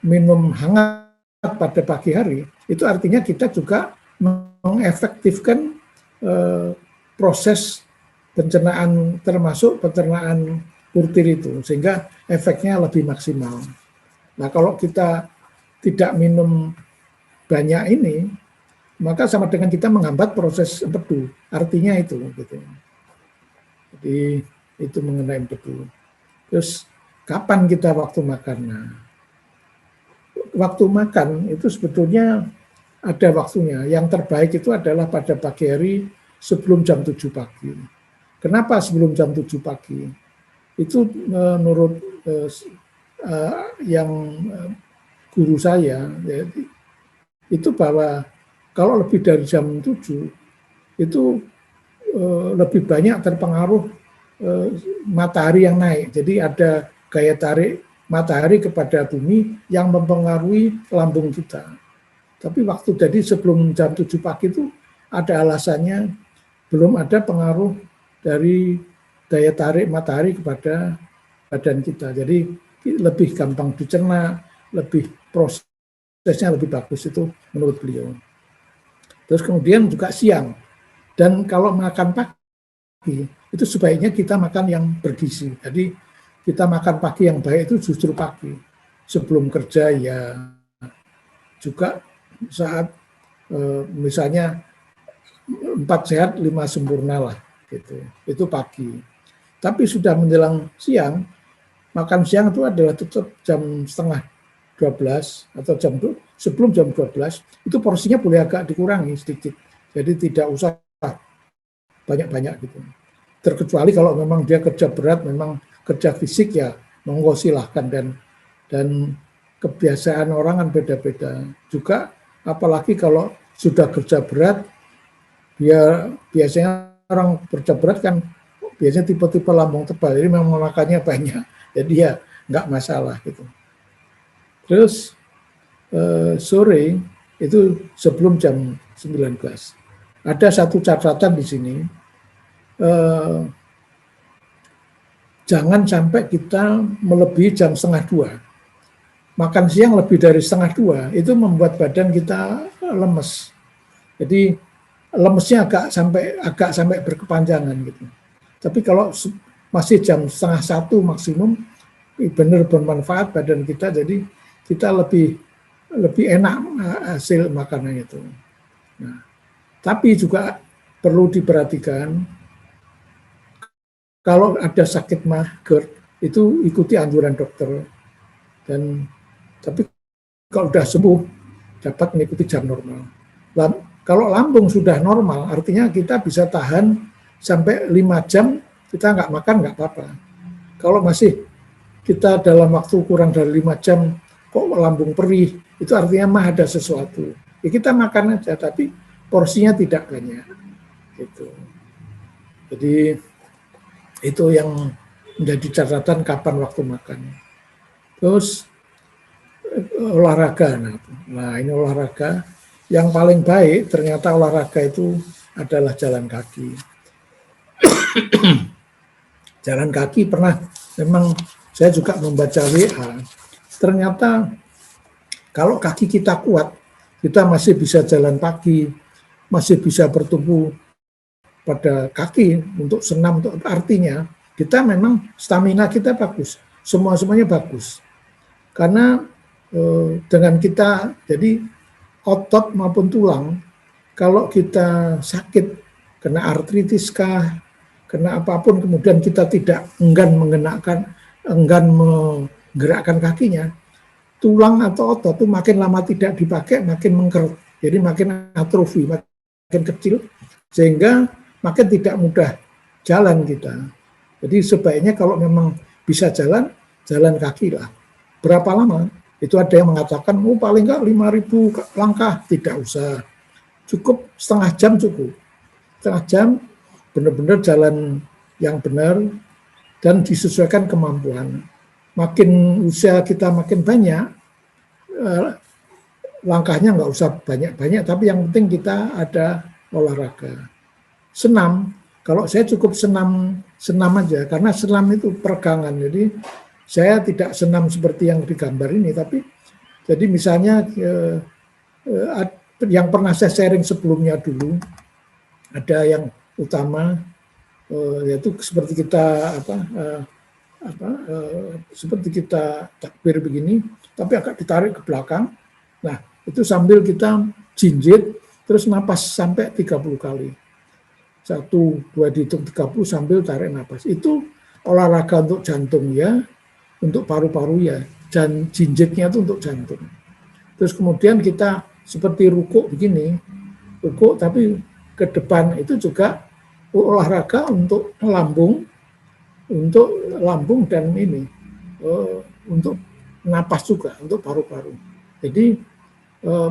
minum hangat pada pagi hari, itu artinya kita juga mengefektifkan proses pencernaan, termasuk pencernaan putir itu, sehingga efeknya lebih maksimal. Nah, kalau kita tidak minum banyak ini, maka sama dengan kita menghambat proses empedu. Artinya itu, gitu. Jadi itu mengenai empedu. Terus kapan kita waktu makan? Nah, waktu makan itu sebetulnya ada waktunya. Yang terbaik itu adalah pada pagi hari sebelum jam 7 pagi. Kenapa sebelum jam 7 pagi? Itu menurut yang guru saya, itu bahwa kalau lebih dari jam 7, itu lebih banyak terpengaruh matahari yang naik. Jadi ada gaya tarik matahari kepada bumi yang mempengaruhi lambung kita. Tapi waktu jadi sebelum jam 7 pagi itu ada alasannya, belum ada pengaruh dari daya tarik matahari kepada badan kita. Jadi lebih gampang dicerna, lebih prosesnya lebih bagus, itu menurut beliau. Terus kemudian juga siang. Dan kalau makan pagi, itu sebaiknya kita makan yang bergizi. Jadi kita makan pagi yang baik itu justru pagi. Sebelum kerja ya juga saat misalnya 4 sehat 5 sempurna lah gitu. Itu pagi. Tapi sudah menjelang siang, makan siang itu adalah tetap jam setengah 12 atau sebelum jam 12, itu porsinya boleh agak dikurangi sedikit. Jadi tidak usah banyak-banyak gitu. Terkecuali kalau memang dia kerja berat, memang kerja fisik, ya monggo silahkan, dan kebiasaan orang kan beda-beda. Juga apalagi kalau sudah kerja berat, dia biasanya orang kerja berat kan biasanya tipe-tipe lambung tebal, jadi memang makannya banyak, jadi ya nggak masalah gitu. Terus sore itu sebelum jam 19. Ada satu catatan di sini, jangan sampai kita melebihi jam setengah 2. Makan siang lebih dari setengah 2 itu membuat badan kita lemes. Jadi lemesnya agak sampai berkepanjangan gitu. Tapi kalau masih jam setengah 1 maksimum, benar bermanfaat badan kita, jadi kita lebih enak hasil makanan itu. Nah, tapi juga perlu diperhatikan, kalau ada sakit mah GERD itu ikuti anjuran dokter, tapi kalau sudah sembuh dapat mengikuti jam normal. Kalau lambung sudah normal, artinya kita bisa tahan sampai 5 jam kita nggak makan, nggak apa-apa. Kalau masih kita dalam waktu kurang dari 5 jam kok lambung perih, itu artinya mah ada sesuatu. Ya kita makan aja, tapi porsinya tidak banyak. Gitu. Jadi itu yang menjadi catatan kapan waktu makan. Terus olahraga. Nah ini olahraga. Yang paling baik ternyata olahraga itu adalah jalan kaki. Jalan kaki pernah, memang saya juga membaca WA, ternyata kalau kaki kita kuat, kita masih bisa jalan pagi, masih bisa bertumbuh pada kaki untuk senam, artinya kita memang stamina kita bagus, semuanya bagus. Karena dengan kita, jadi otot maupun tulang, kalau kita sakit, kena artritis kah, kena apapun, kemudian kita tidak enggan menggerakkan kakinya, tulang atau otot itu makin lama tidak dipakai, makin mengkeret, jadi makin atrofi, makin kecil, sehingga makin tidak mudah jalan kita. Jadi sebaiknya kalau memang bisa jalan, jalan kaki lah. Berapa lama? Itu ada yang mengatakan, oh paling nggak 5.000 langkah. Tidak usah. Cukup setengah jam cukup. Setengah jam benar-benar jalan yang benar dan disesuaikan kemampuan. Makin usia kita makin banyak, langkahnya nggak usah banyak-banyak, tapi yang penting kita ada olahraga. Senam, kalau saya cukup senam aja, karena senam itu peregangan. Jadi saya tidak senam seperti yang digambar ini, tapi jadi misalnya yang pernah saya sharing sebelumnya dulu, ada yang utama yaitu seperti kita seperti kita takbir begini, tapi agak ditarik ke belakang. Nah, itu sambil kita jinjit, terus napas sampai 30 kali. 1, 2 dihitung 30 sambil tarik napas. Itu olahraga untuk jantung ya, untuk paru-paru ya, dan jinjitnya itu untuk jantung. Terus kemudian kita seperti rukuk begini, rukuk tapi ke depan itu juga olahraga untuk lambung dan ini, untuk napas juga, untuk paru-paru. Jadi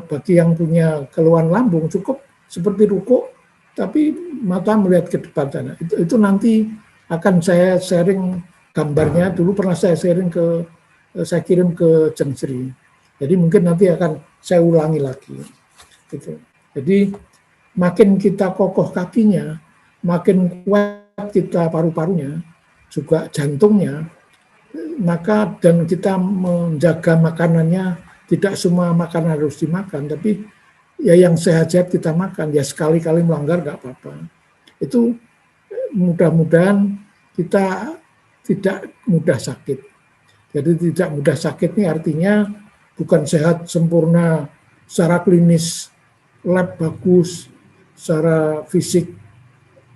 bagi yang punya keluhan lambung cukup seperti rukuk, tapi mata melihat ke depan sana. Itu nanti akan saya sharing gambarnya. Dulu pernah saya sharing saya kirim ke Jeng Sri. Jadi mungkin nanti akan saya ulangi lagi. Gitu. Jadi makin kita kokoh kakinya, makin kuat kita paru-parunya, juga jantungnya, maka dan kita menjaga makanannya, tidak semua makanan harus dimakan, tapi ya yang sehat-sehat kita makan, ya sekali-kali melanggar nggak apa-apa. Itu mudah-mudahan kita tidak mudah sakit. Jadi tidak mudah sakit ini artinya bukan sehat sempurna secara klinis, lab bagus, secara fisik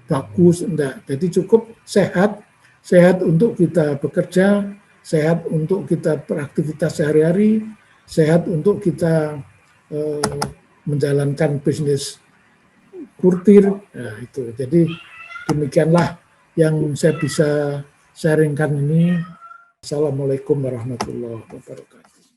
bagus, enggak. Jadi cukup sehat untuk kita bekerja, sehat untuk kita beraktivitas sehari-hari, sehat untuk kita menjalankan bisnis kurtir. Nah, itu. Jadi demikianlah yang saya bisa sharingkan ini. Assalamualaikum warahmatullahi wabarakatuh.